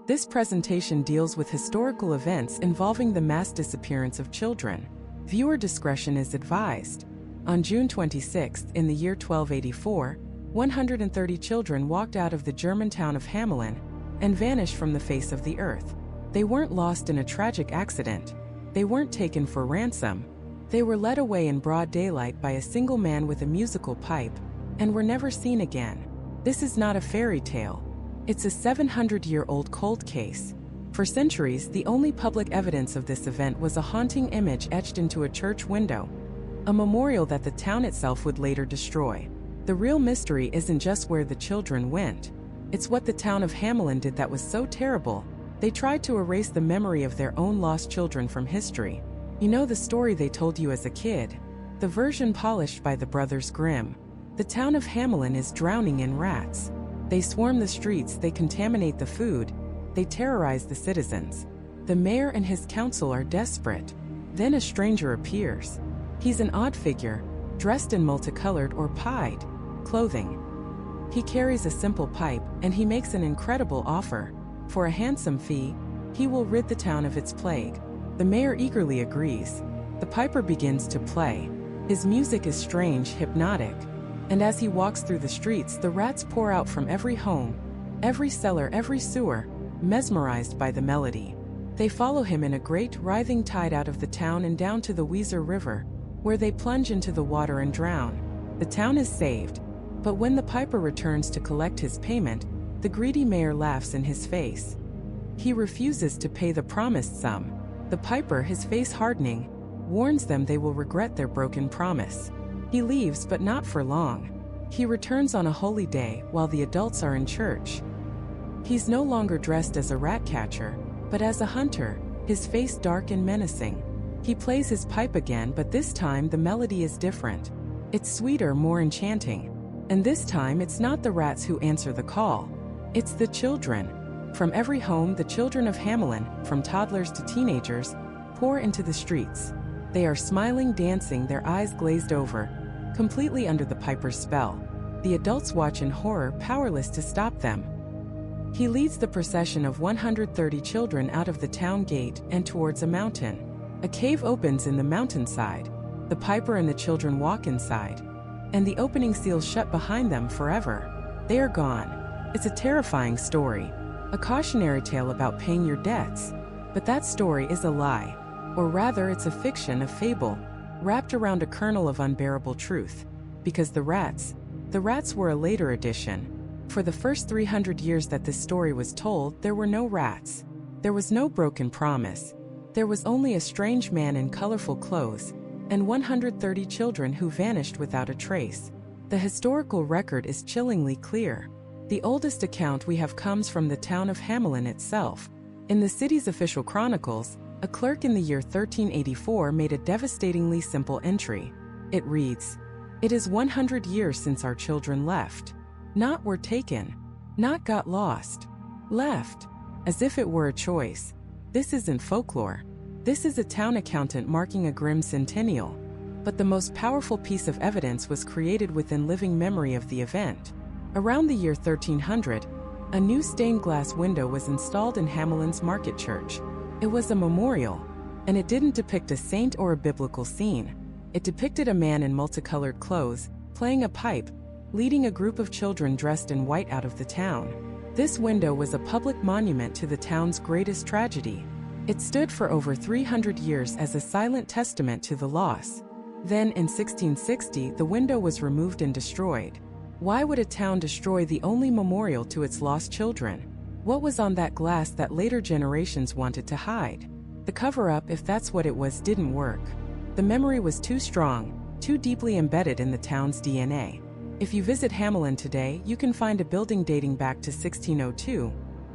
This presentation deals with historical events involving the mass disappearance of children. Viewer discretion is advised. On June 26, in the year 1284, 130 children walked out of the German town of Hamelin and vanished from the face of the earth. They weren't lost in a tragic accident. They weren't taken for ransom. They were led away in broad daylight by a single man with a musical pipe and were never seen again. This is not a fairy tale. It's a 700-year-old cold case. For centuries, the only public evidence of this event was a haunting image etched into a church window, a memorial that the town itself would later destroy. The real mystery isn't just where the children went. It's what the town of Hamelin did that was so terrible. They tried to erase the memory of their own lost children from history. You know the story they told you as a kid? The version polished by the Brothers Grimm. The town of Hamelin is drowning in rats. They swarm the streets, they contaminate the food, they terrorize the citizens. The mayor and his council are desperate. Then a stranger appears. He's an odd figure, dressed in multicolored or pied clothing. He carries a simple pipe, and he makes an incredible offer. For a handsome fee, he will rid the town of its plague. The mayor eagerly agrees. The piper begins to play. His music is strange, hypnotic. And as he walks through the streets, the rats pour out from every home, every cellar, every sewer, mesmerized by the melody. They follow him in a great, writhing tide out of the town and down to the Weser River, where they plunge into the water and drown. The town is saved. But when the piper returns to collect his payment, the greedy mayor laughs in his face. He refuses to pay the promised sum. The piper, his face hardening, warns them they will regret their broken promise. He leaves, but not for long. He returns on a holy day while the adults are in church. He's no longer dressed as a rat catcher, but as a hunter, his face dark and menacing. He plays his pipe again, but this time the melody is different. It's sweeter, more enchanting. And this time it's not the rats who answer the call. It's the children. From every home, the children of Hamelin, from toddlers to teenagers, pour into the streets. They are smiling, dancing, their eyes glazed over, completely under the piper's spell. The adults watch in horror, powerless to stop them. He leads the procession of 130 children out of the town gate and towards a mountain. A cave opens in the mountainside. The piper and the children walk inside, and the opening seals shut behind them forever. They are gone. It's a terrifying story, a cautionary tale about paying your debts. But that story is a lie, or rather it's a fiction, a fable, wrapped around a kernel of unbearable truth. Because the rats were a later addition. For the first 300 years that this story was told, there were no rats. There was no broken promise. There was only a strange man in colorful clothes, and 130 children who vanished without a trace. The historical record is chillingly clear. The oldest account we have comes from the town of Hamelin itself. In the city's official chronicles, a clerk in the year 1384 made a devastatingly simple entry. It reads, "It is 100 years since our children left. Not were taken, not got lost. Left. As if it were a choice. This isn't folklore. This is a town accountant marking a grim centennial." But the most powerful piece of evidence was created within living memory of the event. Around the year 1300, a new stained glass window was installed in Hamelin's market church. It was a memorial, and it didn't depict a saint or a biblical scene. It depicted a man in multicolored clothes, playing a pipe, leading a group of children dressed in white out of the town. This window was a public monument to the town's greatest tragedy. It stood for over 300 years as a silent testament to the loss. Then, in 1660, the window was removed and destroyed. Why would a town destroy the only memorial to its lost children? What was on that glass that later generations wanted to hide? The cover-up, if that's what it was, didn't work. The memory was too strong, too deeply embedded in the town's DNA. If you visit Hamelin today, you can find a building dating back to 1602,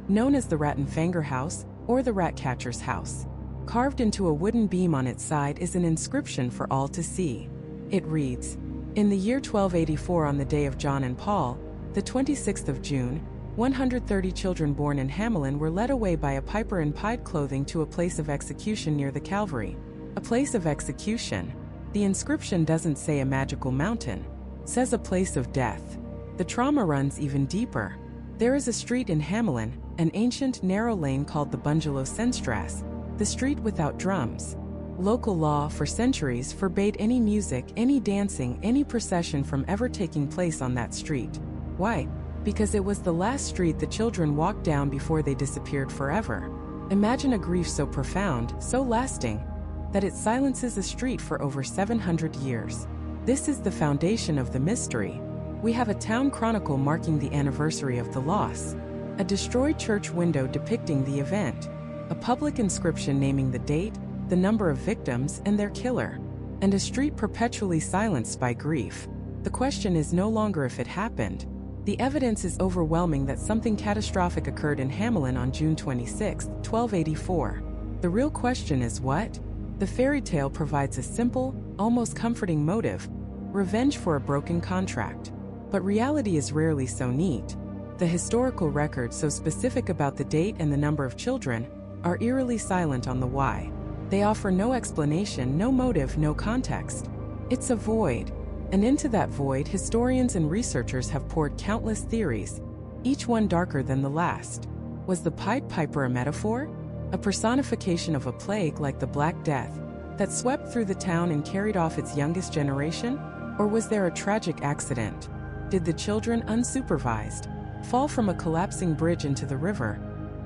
known as the Rattenfänger House, or the Rat Catcher's House. Carved into a wooden beam on its side is an inscription for all to see. It reads, "In the year 1284, on the day of John and Paul, the 26th of June, 130 children born in Hamelin were led away by a piper in pied clothing to a place of execution near the Calvary." A place of execution. The inscription doesn't say a magical mountain. It says a place of death. The trauma runs even deeper. There is a street in Hamelin, an ancient, narrow lane called the Bungalow Senstras, the street without drums. Local law for centuries forbade any music, any dancing, any procession from ever taking place on that street. Why? Because it was the last street the children walked down before they disappeared forever. Imagine a grief so profound, so lasting, that it silences a street for over 700 years. This is the foundation of the mystery. We have a town chronicle marking the anniversary of the loss, a destroyed church window depicting the event, a public inscription naming the date, the number of victims, and their killer, and a street perpetually silenced by grief. The question is no longer if it happened. The evidence is overwhelming that something catastrophic occurred in Hamelin on June 26, 1284. The real question is what? The fairy tale provides a simple, almost comforting motive: revenge for a broken contract. But reality is rarely so neat. The historical records, so specific about the date and the number of children, are eerily silent on the why. They offer no explanation, no motive, no context. It's a void. And into that void, historians and researchers have poured countless theories, each one darker than the last. Was the Pied Piper a metaphor? A personification of a plague like the Black Death that swept through the town and carried off its youngest generation? Or was there a tragic accident? Did the children, unsupervised, fall from a collapsing bridge into the river,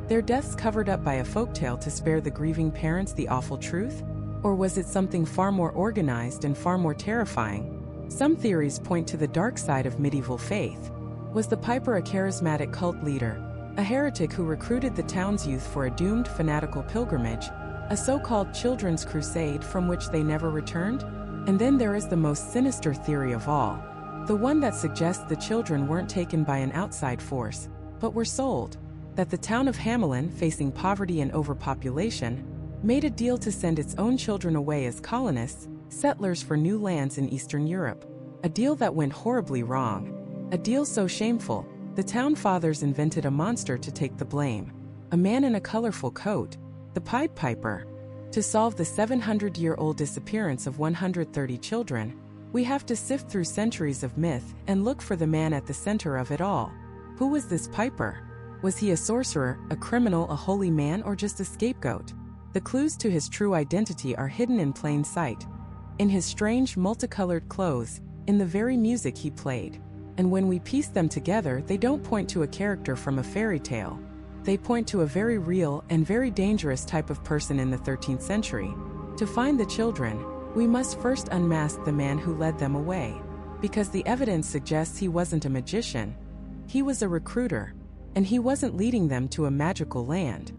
their deaths covered up by a folktale to spare the grieving parents the awful truth? Or was it something far more organized and far more terrifying? Some theories point to the dark side of medieval faith. Was the Piper a charismatic cult leader, a heretic who recruited the town's youth for a doomed fanatical pilgrimage, a so-called children's crusade from which they never returned? And then there is the most sinister theory of all, the one that suggests the children weren't taken by an outside force, but were sold. That the town of Hamelin, facing poverty and overpopulation, made a deal to send its own children away as colonists, settlers for new lands in Eastern Europe. A deal that went horribly wrong. A deal so shameful, the town fathers invented a monster to take the blame. A man in a colorful coat, the Pied Piper. To solve the 700-year-old disappearance of 130 children, we have to sift through centuries of myth and look for the man at the center of it all. Who was this Piper? Was he a sorcerer, a criminal, a holy man, or just a scapegoat? The clues to his true identity are hidden in plain sight. In his strange, multicolored clothes, in the very music he played. And when we piece them together, they don't point to a character from a fairy tale. They point to a very real and very dangerous type of person in the 13th century. To find the children, we must first unmask the man who led them away. Because the evidence suggests he wasn't a magician. He was a recruiter. And he wasn't leading them to a magical land.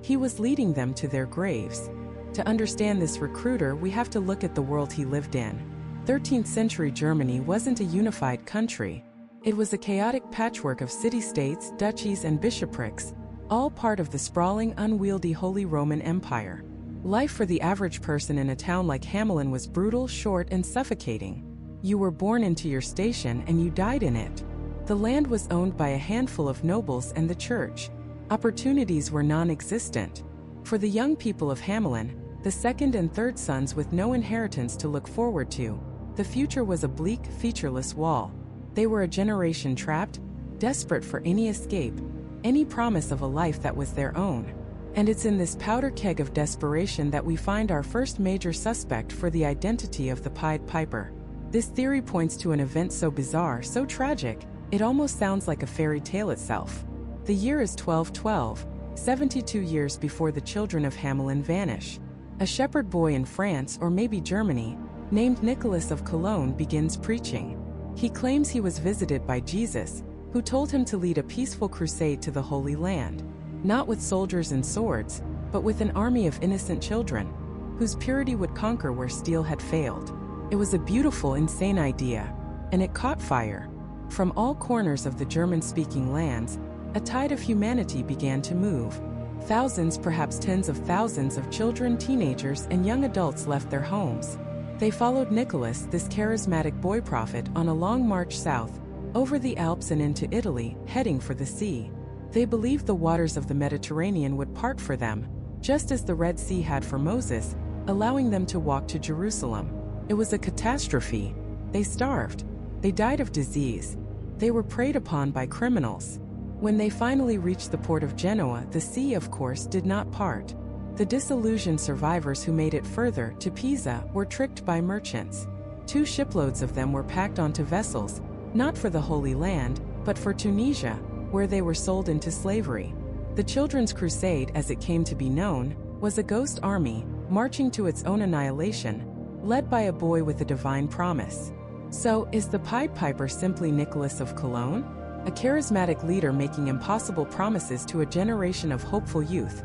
He was leading them to their graves. To understand this recruiter, we have to look at the world he lived in. 13th century Germany wasn't a unified country. It was a chaotic patchwork of city-states, duchies, and bishoprics, all part of the sprawling, unwieldy Holy Roman Empire. Life for the average person in a town like Hamelin was brutal, short, and suffocating. You were born into your station and you died in it. The land was owned by a handful of nobles and the church. Opportunities were non-existent. For the young people of Hamelin, the second and third sons with no inheritance to look forward to, the future was a bleak, featureless wall. They were a generation trapped, desperate for any escape, any promise of a life that was their own. And it's in this powder keg of desperation that we find our first major suspect for the identity of the Pied Piper. This theory points to an event so bizarre, so tragic, it almost sounds like a fairy tale itself. The year is 1212, 72 years before the children of Hamelin vanish. A shepherd boy in France, or maybe Germany, named Nicholas of Cologne begins preaching. He claims he was visited by Jesus, who told him to lead a peaceful crusade to the Holy Land, not with soldiers and swords, but with an army of innocent children, whose purity would conquer where steel had failed. It was a beautiful, insane idea, and it caught fire. From all corners of the German-speaking lands, a tide of humanity began to move. Thousands, perhaps tens of thousands of children, teenagers, and young adults left their homes. They followed Nicholas, this charismatic boy prophet, on a long march south, over the Alps and into Italy, heading for the sea. They believed the waters of the Mediterranean would part for them, just as the Red Sea had for Moses, allowing them to walk to Jerusalem. It was a catastrophe. They starved. They died of disease. They were preyed upon by criminals. When they finally reached the port of Genoa, the sea, of course, did not part. The disillusioned survivors who made it further, to Pisa, were tricked by merchants. 2 shiploads of them were packed onto vessels, not for the Holy Land, but for Tunisia, where they were sold into slavery. The Children's Crusade, as it came to be known, was a ghost army, marching to its own annihilation, led by a boy with a divine promise. So, is the Pied Piper simply Nicholas of Cologne? A charismatic leader making impossible promises to a generation of hopeful youth,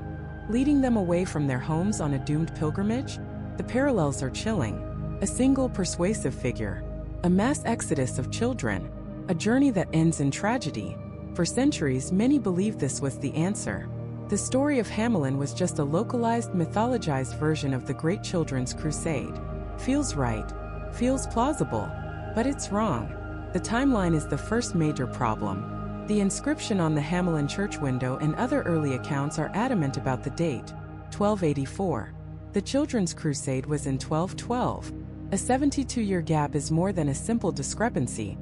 leading them away from their homes on a doomed pilgrimage? The parallels are chilling. A single persuasive figure, a mass exodus of children, a journey that ends in tragedy. For centuries, many believed this was the answer. The story of Hamelin was just a localized, mythologized version of the Great Children's Crusade. Feels right, feels plausible, but it's wrong. The timeline is the first major problem. The inscription on the Hamelin church window and other early accounts are adamant about the date, 1284. The Children's Crusade was in 1212. A 72-year gap is more than a simple discrepancy.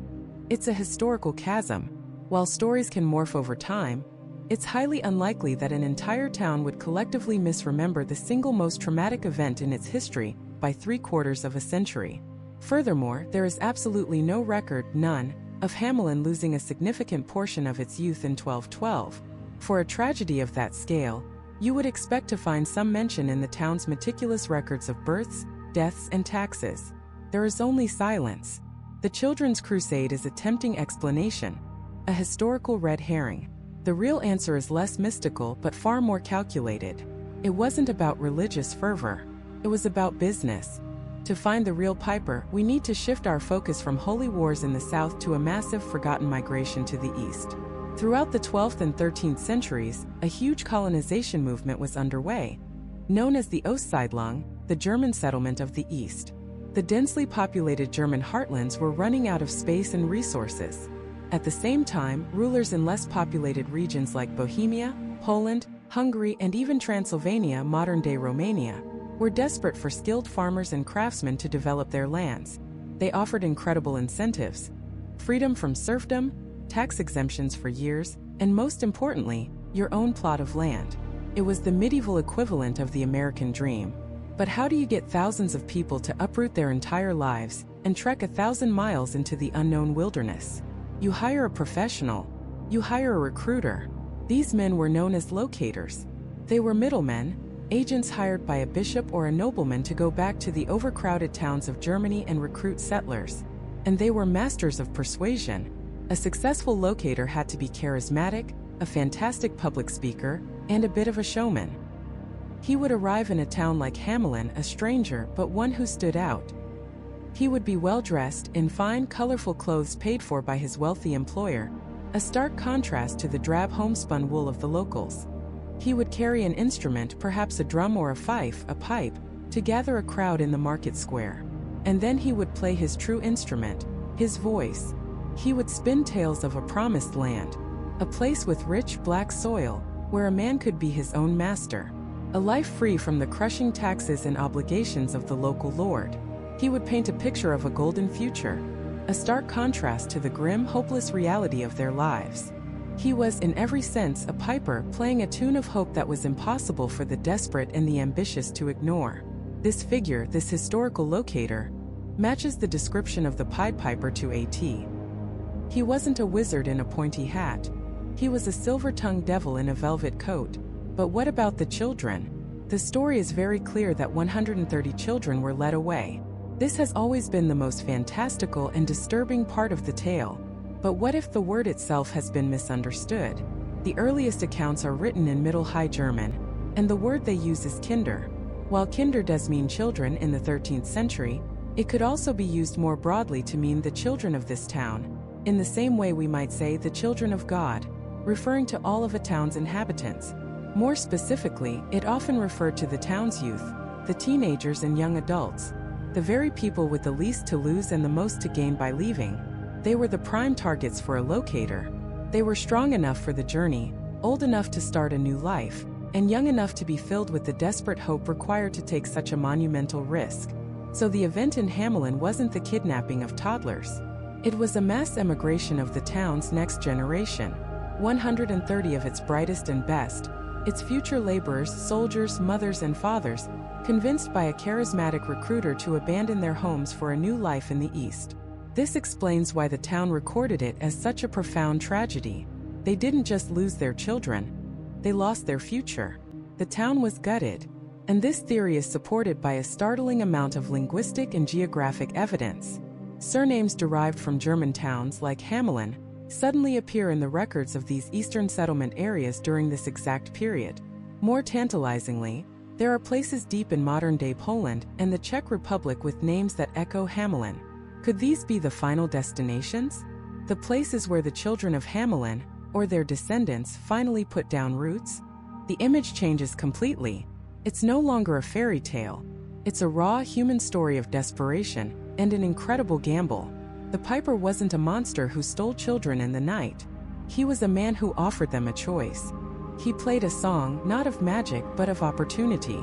It's a historical chasm. While stories can morph over time, it's highly unlikely that an entire town would collectively misremember the single most traumatic event in its history by 3/4 of a century. Furthermore, there is absolutely no record, none, of Hamelin losing a significant portion of its youth in 1212. For a tragedy of that scale, you would expect to find some mention in the town's meticulous records of births, deaths, and taxes. There is only silence. The Children's Crusade is a tempting explanation, a historical red herring. The real answer is less mystical but far more calculated. It wasn't about religious fervor. It was about business. To find the real Piper, we need to shift our focus from holy wars in the south to a massive forgotten migration to the east. Throughout the 12th and 13th centuries, a huge colonization movement was underway, known as the Ostsiedlung, the German settlement of the East. The densely populated German heartlands were running out of space and resources. At the same time, rulers in less populated regions like Bohemia, Poland, Hungary, and even Transylvania, modern-day Romania, were desperate for skilled farmers and craftsmen to develop their lands. They offered incredible incentives: freedom from serfdom, tax exemptions for years, and most importantly, your own plot of land. It was the medieval equivalent of the American dream. But how do you get thousands of people to uproot their entire lives and trek 1,000 miles into the unknown wilderness? You hire a professional. You hire a recruiter. These men were known as locators. They were middlemen, agents hired by a bishop or a nobleman to go back to the overcrowded towns of Germany and recruit settlers. And they were masters of persuasion. A successful locator had to be charismatic, a fantastic public speaker, and a bit of a showman. He would arrive in a town like Hamelin, a stranger but one who stood out. He would be well-dressed, in fine, colorful clothes paid for by his wealthy employer, a stark contrast to the drab homespun wool of the locals. He would carry an instrument, perhaps a drum or a fife, a pipe, to gather a crowd in the market square. And then he would play his true instrument, his voice. He would spin tales of a promised land, a place with rich, black soil, where a man could be his own master. A life free from the crushing taxes and obligations of the local lord. He would paint a picture of a golden future, a stark contrast to the grim, hopeless reality of their lives. He was, in every sense, a piper playing a tune of hope that was impossible for the desperate and the ambitious to ignore. This figure, this historical locator, matches the description of the Pied Piper to a T. He wasn't a wizard in a pointy hat. He was a silver-tongued devil in a velvet coat. But what about the children? The story is very clear that 130 children were led away. This has always been the most fantastical and disturbing part of the tale. But what if the word itself has been misunderstood? The earliest accounts are written in Middle High German, and the word they use is Kinder. While Kinder does mean children in the 13th century, it could also be used more broadly to mean the children of this town, in the same way we might say the children of God, referring to all of a town's inhabitants. More specifically, it often referred to the town's youth, the teenagers and young adults, the very people with the least to lose and the most to gain by leaving. They were the prime targets for a locator. They were strong enough for the journey, old enough to start a new life, and young enough to be filled with the desperate hope required to take such a monumental risk. So the event in Hamelin wasn't the kidnapping of toddlers. It was a mass emigration of the town's next generation. 130 of its brightest and best, its future laborers, soldiers, mothers, and fathers, convinced by a charismatic recruiter to abandon their homes for a new life in the East. This explains why the town recorded it as such a profound tragedy. They didn't just lose their children, they lost their future. The town was gutted, and this theory is supported by a startling amount of linguistic and geographic evidence. Surnames derived from German towns like Hamelin suddenly appear in the records of these eastern settlement areas during this exact period. More tantalizingly, there are places deep in modern-day Poland and the Czech Republic with names that echo Hamelin. Could these be the final destinations? The places where the children of Hamelin, or their descendants, finally put down roots? The image changes completely. It's no longer a fairy tale. It's a raw human story of desperation and an incredible gamble. The Piper wasn't a monster who stole children in the night. He was a man who offered them a choice. He played a song not of magic but of opportunity,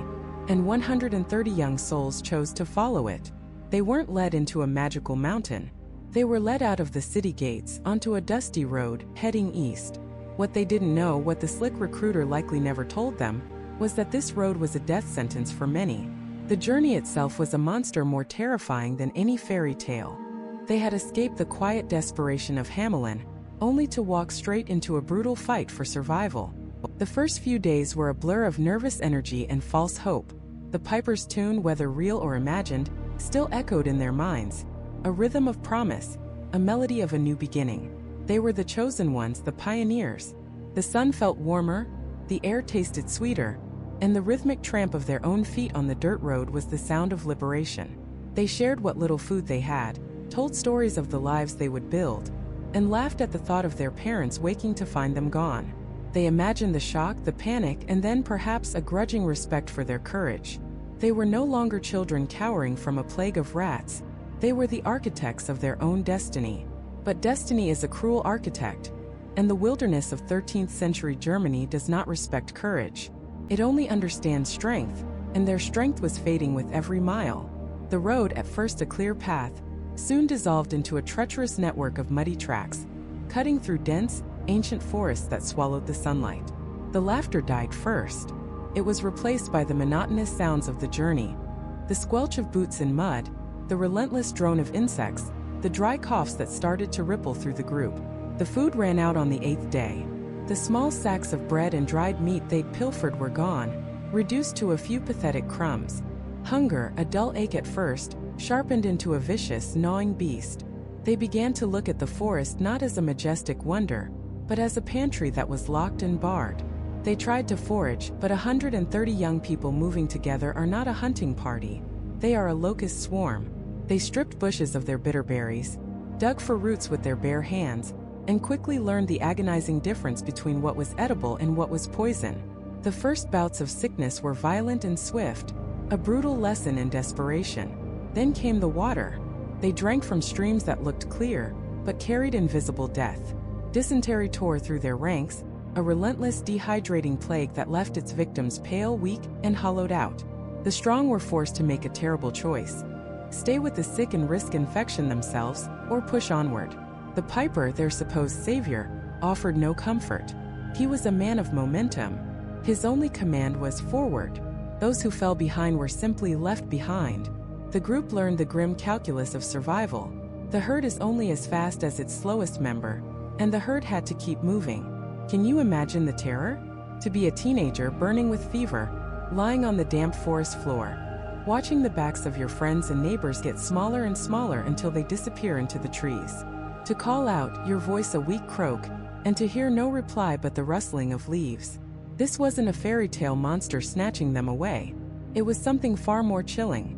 and 130 young souls chose to follow it. They weren't led into a magical mountain. They were led out of the city gates onto a dusty road heading east. What they didn't know, what the slick recruiter likely never told them, was that this road was a death sentence for many. The journey itself was a monster more terrifying than any fairy tale. They had escaped the quiet desperation of Hamelin, only to walk straight into a brutal fight for survival. The first few days were a blur of nervous energy and false hope. The Piper's tune, whether real or imagined, still echoed in their minds. A rhythm of promise, a melody of a new beginning. They were the chosen ones, the pioneers. The sun felt warmer, the air tasted sweeter, and the rhythmic tramp of their own feet on the dirt road was the sound of liberation. They shared what little food they had, told stories of the lives they would build, and laughed at the thought of their parents waking to find them gone. They imagined the shock, the panic, and then perhaps a grudging respect for their courage. They were no longer children cowering from a plague of rats. They were the architects of their own destiny. But destiny is a cruel architect, and the wilderness of 13th century Germany does not respect courage. It only understands strength, and their strength was fading with every mile. The road, at first a clear path, soon dissolved into a treacherous network of muddy tracks, cutting through dense, ancient forests that swallowed the sunlight. The laughter died first. It was replaced by the monotonous sounds of the journey, the squelch of boots in mud, the relentless drone of insects, the dry coughs that started to ripple through the group. The food ran out on the 8th day. The small sacks of bread and dried meat they'd pilfered were gone, reduced to a few pathetic crumbs. Hunger, a dull ache at first, sharpened into a vicious, gnawing beast. They began to look at the forest not as a majestic wonder, but as a pantry that was locked and barred. They tried to forage, but 130 young people moving together are not a hunting party. They are a locust swarm. They stripped bushes of their bitter berries, dug for roots with their bare hands, and quickly learned the agonizing difference between what was edible and what was poison. The first bouts of sickness were violent and swift, a brutal lesson in desperation. Then came the water. They drank from streams that looked clear, but carried invisible death. Dysentery tore through their ranks, a relentless dehydrating plague that left its victims pale, weak, and hollowed out. The strong were forced to make a terrible choice: stay with the sick and risk infection themselves, or push onward. The Piper, their supposed savior, offered no comfort. He was a man of momentum. His only command was forward. Those who fell behind were simply left behind. The group learned the grim calculus of survival. The herd is only as fast as its slowest member, and the herd had to keep moving. Can you imagine the terror? To be a teenager burning with fever, lying on the damp forest floor, watching the backs of your friends and neighbors get smaller and smaller until they disappear into the trees. To call out, your voice a weak croak, and to hear no reply but the rustling of leaves. This wasn't a fairy tale monster snatching them away. It was something far more chilling.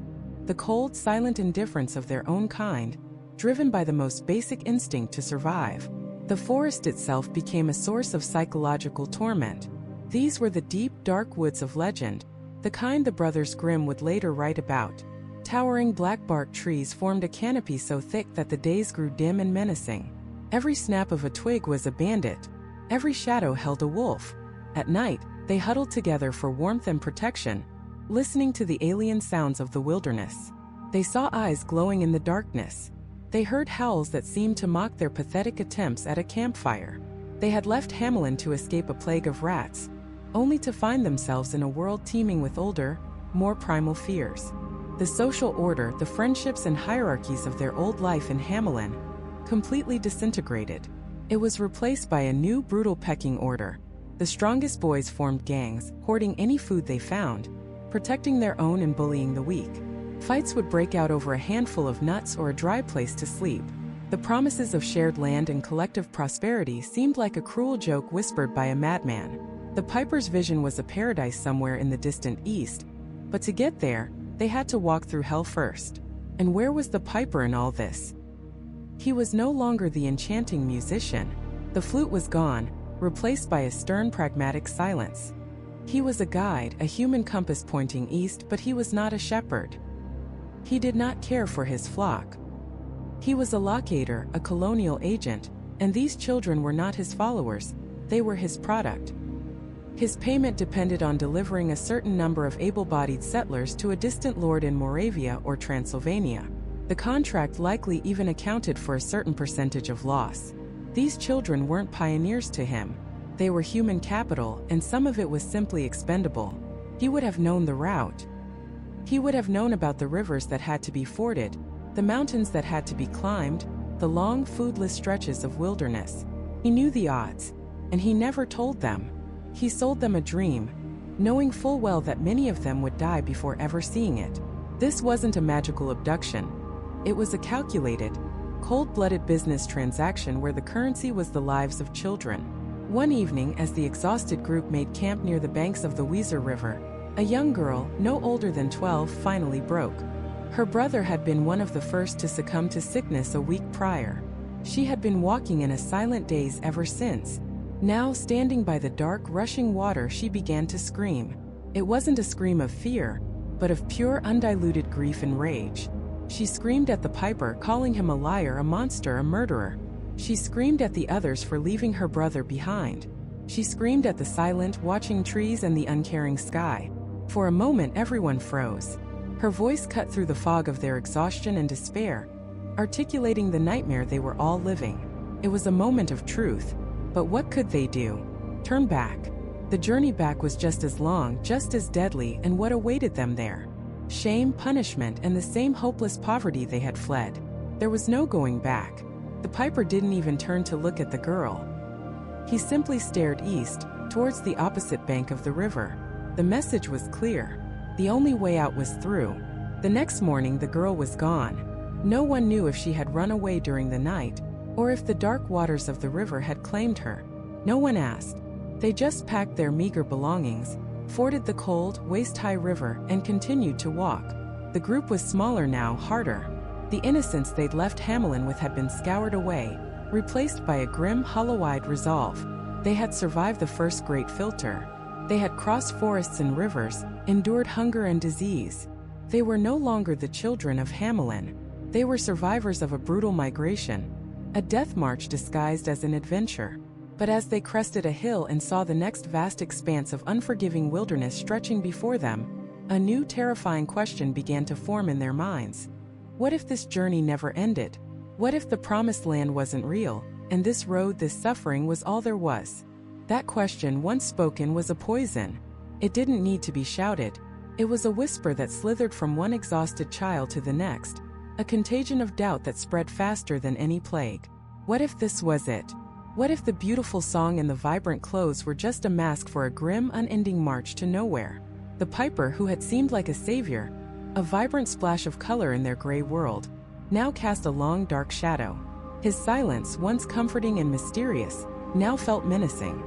The cold, silent indifference of their own kind, driven by the most basic instinct to survive. The forest itself became a source of psychological torment. These were the deep, dark woods of legend, the kind the Brothers Grimm would later write about. Towering black-barked trees formed a canopy so thick that the days grew dim and menacing. Every snap of a twig was a bandit. Every shadow held a wolf. At night, they huddled together for warmth and protection, listening to the alien sounds of the wilderness. They saw eyes glowing in the darkness. They heard howls that seemed to mock their pathetic attempts at a campfire. They had left Hamelin to escape a plague of rats, only to find themselves in a world teeming with older, more primal fears. The social order, the friendships and hierarchies of their old life in Hamelin, completely disintegrated. It was replaced by a new brutal pecking order. The strongest boys formed gangs, hoarding any food they found, protecting their own and bullying the weak. Fights would break out over a handful of nuts or a dry place to sleep. The promises of shared land and collective prosperity seemed like a cruel joke whispered by a madman. The Piper's vision was a paradise somewhere in the distant east, but to get there, they had to walk through hell first. And where was the Piper in all this? He was no longer the enchanting musician. The flute was gone, replaced by a stern, pragmatic silence. He was a guide, a human compass pointing east, but he was not a shepherd. He did not care for his flock. He was a locator, a colonial agent, and these children were not his followers, they were his product. His payment depended on delivering a certain number of able-bodied settlers to a distant lord in Moravia or Transylvania. The contract likely even accounted for a certain percentage of loss. These children weren't pioneers to him. They were human capital, and some of it was simply expendable. He would have known the route. He would have known about the rivers that had to be forded, the mountains that had to be climbed, the long, foodless stretches of wilderness. He knew the odds, and he never told them. He sold them a dream, knowing full well that many of them would die before ever seeing it. This wasn't a magical abduction. It was a calculated, cold-blooded business transaction where the currency was the lives of children. One evening, as the exhausted group made camp near the banks of the Weser River, a young girl, no older than 12, finally broke. Her brother had been one of the first to succumb to sickness a week prior. She had been walking in a silent daze ever since. Now, standing by the dark, rushing water, she began to scream. It wasn't a scream of fear, but of pure, undiluted grief and rage. She screamed at the Piper, calling him a liar, a monster, a murderer. She screamed at the others for leaving her brother behind. She screamed at the silent, watching trees and the uncaring sky. For a moment, everyone froze. Her voice cut through the fog of their exhaustion and despair, articulating the nightmare they were all living. It was a moment of truth. But what could they do? Turn back. The journey back was just as long, just as deadly, and what awaited them there? Shame, punishment, and the same hopeless poverty they had fled. There was no going back. The Piper didn't even turn to look at the girl. He simply stared east, towards the opposite bank of the river. The message was clear. The only way out was through. The next morning, the girl was gone. No one knew if she had run away during the night, or if the dark waters of the river had claimed her. No one asked. They just packed their meager belongings, forded the cold, waist-high river, and continued to walk. The group was smaller now, harder. The innocence they'd left Hamelin with had been scoured away, replaced by a grim, hollow-eyed resolve. They had survived the first great filter. They had crossed forests and rivers, endured hunger and disease. They were no longer the children of Hamelin. They were survivors of a brutal migration, a death march disguised as an adventure. But as they crested a hill and saw the next vast expanse of unforgiving wilderness stretching before them, a new terrifying question began to form in their minds. What if this journey never ended? What if the promised land wasn't real, and this road, this suffering was all there was? That question, once spoken, was a poison. It didn't need to be shouted. It was a whisper that slithered from one exhausted child to the next, a contagion of doubt that spread faster than any plague. What if this was it? What if the beautiful song and the vibrant clothes were just a mask for a grim, unending march to nowhere? The Piper, who had seemed like a savior, a vibrant splash of color in their gray world, now cast a long, dark shadow. His silence, once comforting and mysterious, now felt menacing.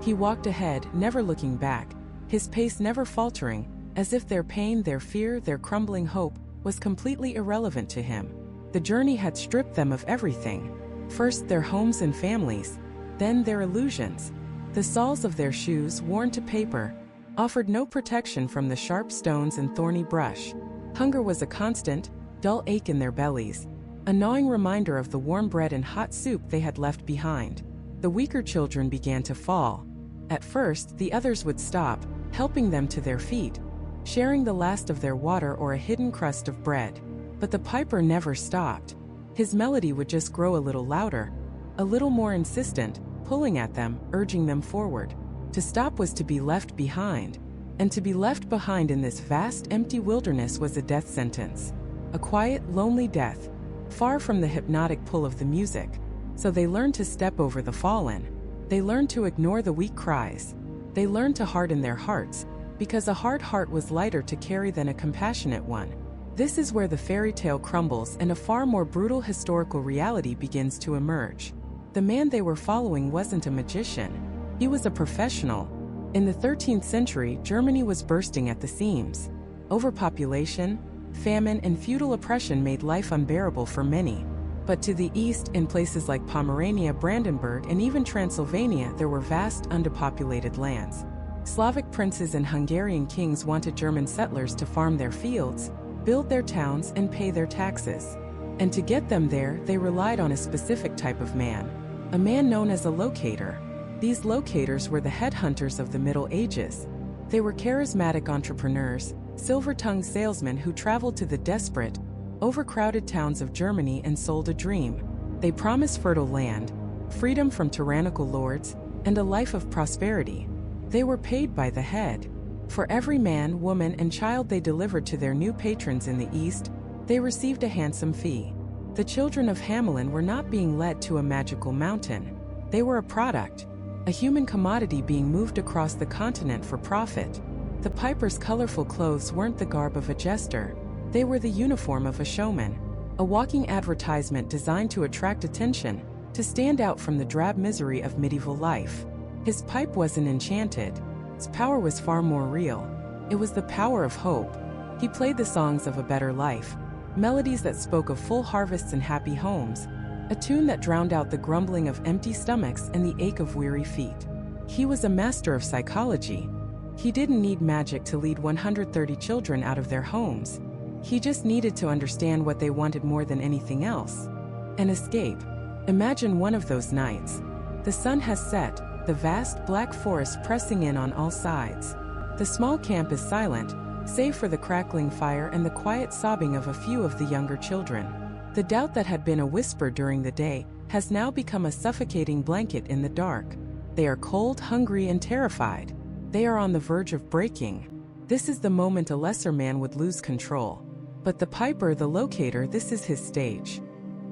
He walked ahead, never looking back, his pace never faltering, as if their pain, their fear, their crumbling hope was completely irrelevant to him. The journey had stripped them of everything. First their homes and families, then their illusions. The soles of their shoes, worn to paper, offered no protection from the sharp stones and thorny brush. Hunger was a constant, dull ache in their bellies, a gnawing reminder of the warm bread and hot soup they had left behind. The weaker children began to fall. At first, the others would stop, helping them to their feet, sharing the last of their water or a hidden crust of bread. But the Piper never stopped. His melody would just grow a little louder, a little more insistent, pulling at them, urging them forward. To stop was to be left behind. And to be left behind in this vast, empty wilderness was a death sentence. A quiet, lonely death, far from the hypnotic pull of the music. So they learned to step over the fallen. They learned to ignore the weak cries. They learned to harden their hearts, because a hard heart was lighter to carry than a compassionate one. This is where the fairy tale crumbles and a far more brutal historical reality begins to emerge. The man they were following wasn't a magician. He was a professional. In the 13th century, Germany was bursting at the seams. Overpopulation, famine, and feudal oppression made life unbearable for many. But to the east, in places like Pomerania, Brandenburg, and even Transylvania, there were vast, underpopulated lands. Slavic princes and Hungarian kings wanted German settlers to farm their fields, build their towns, and pay their taxes. And to get them there, they relied on a specific type of man, a man known as a locator. These locators were the headhunters of the Middle Ages. They were charismatic entrepreneurs, silver-tongued salesmen who traveled to the desperate, overcrowded towns of Germany and sold a dream. They promised fertile land, freedom from tyrannical lords, and a life of prosperity. They were paid by the head. For every man, woman, and child they delivered to their new patrons in the East, they received a handsome fee. The children of Hamelin were not being led to a magical mountain. They were a product, a human commodity being moved across the continent for profit. The piper's colorful clothes weren't the garb of a jester. They were the uniform of a showman, a walking advertisement designed to attract attention, to stand out from the drab misery of medieval life. His pipe wasn't enchanted. Its power was far more real. It was the power of hope. He played the songs of a better life, melodies that spoke of full harvests and happy homes, a tune that drowned out the grumbling of empty stomachs and the ache of weary feet. He was a master of psychology. He didn't need magic to lead 130 children out of their homes. He just needed to understand what they wanted more than anything else: an escape. Imagine one of those nights. The sun has set, the vast black forest pressing in on all sides. The small camp is silent, save for the crackling fire and the quiet sobbing of a few of the younger children. The doubt that had been a whisper during the day has now become a suffocating blanket in the dark. They are cold, hungry, and terrified. They are on the verge of breaking. This is the moment a lesser man would lose control. But the piper, the locator, this is his stage.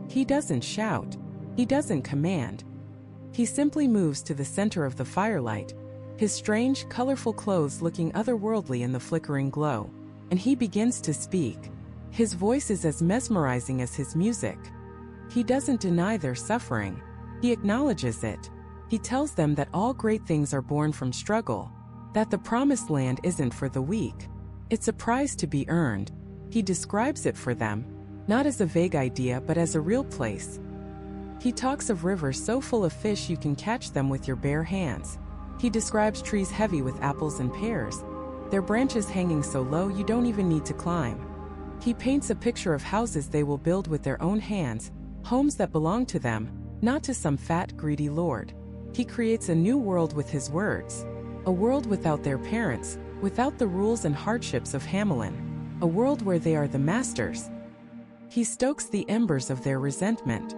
He doesn't shout. He doesn't command. He simply moves to the center of the firelight, his strange, colorful clothes looking otherworldly in the flickering glow. And he begins to speak. His voice is as mesmerizing as his music. He doesn't deny their suffering. He acknowledges it. He tells them that all great things are born from struggle, that the promised land isn't for the weak. It's a prize to be earned. He describes it for them, not as a vague idea but as a real place. He talks of rivers so full of fish you can catch them with your bare hands. He describes trees heavy with apples and pears, their branches hanging so low you don't even need to climb. He paints a picture of houses they will build with their own hands, homes that belong to them, not to some fat, greedy lord. He creates a new world with his words, a world without their parents, without the rules and hardships of Hamelin, a world where they are the masters. He stokes the embers of their resentment.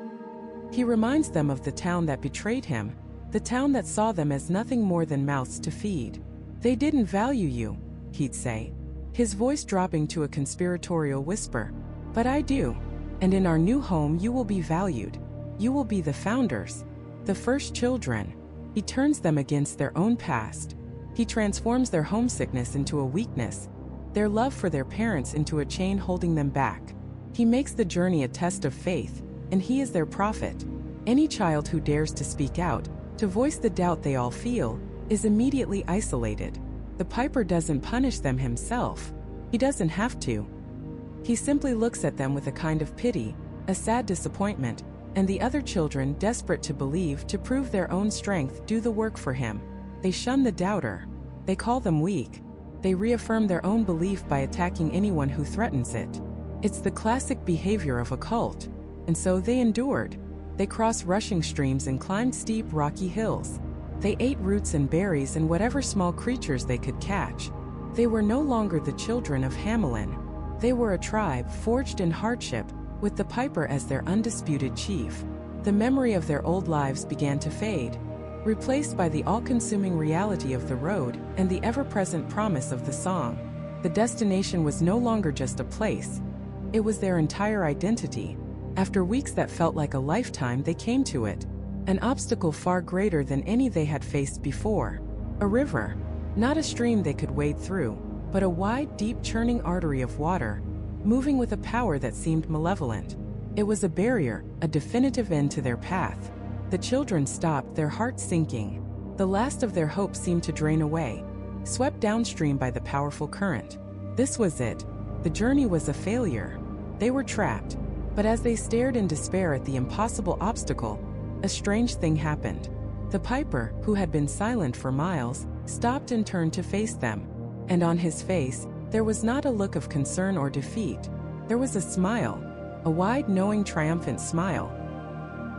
He reminds them of the town that betrayed him, the town that saw them as nothing more than mouths to feed. They didn't value you, he'd say, his voice dropping to a conspiratorial whisper. But I do. And in our new home you will be valued. You will be the founders, the first children. He turns them against their own past. He transforms their homesickness into a weakness, their love for their parents into a chain holding them back. He makes the journey a test of faith, and he is their prophet. Any child who dares to speak out, to voice the doubt they all feel, is immediately isolated. The piper doesn't punish them himself. He doesn't have to. He simply looks at them with a kind of pity, a sad disappointment, and the other children, desperate to believe, to prove their own strength, do the work for him. They shun the doubter. They call them weak. They reaffirm their own belief by attacking anyone who threatens it. It's the classic behavior of a cult. And so they endured. They crossed rushing streams and climbed steep, rocky hills. They ate roots and berries and whatever small creatures they could catch. They were no longer the children of Hamelin. They were a tribe forged in hardship, with the piper as their undisputed chief. The memory of their old lives began to fade. replaced by the all-consuming reality of the road and the ever-present promise of the song. The destination was no longer just a place. It was their entire identity. After weeks that felt like a lifetime, they came to it. An obstacle far greater than any they had faced before. A river. Not a stream they could wade through, but a wide, deep, churning artery of water, moving with a power that seemed malevolent. It was a barrier, a definitive end to their path. The children stopped, their hearts sinking. The last of their hope seemed to drain away, swept downstream by the powerful current. This was it. The journey was a failure. They were trapped. But as they stared in despair at the impossible obstacle, a strange thing happened. The piper, who had been silent for miles, stopped and turned to face them. And on his face, there was not a look of concern or defeat. There was a smile, a wide, knowing, triumphant smile.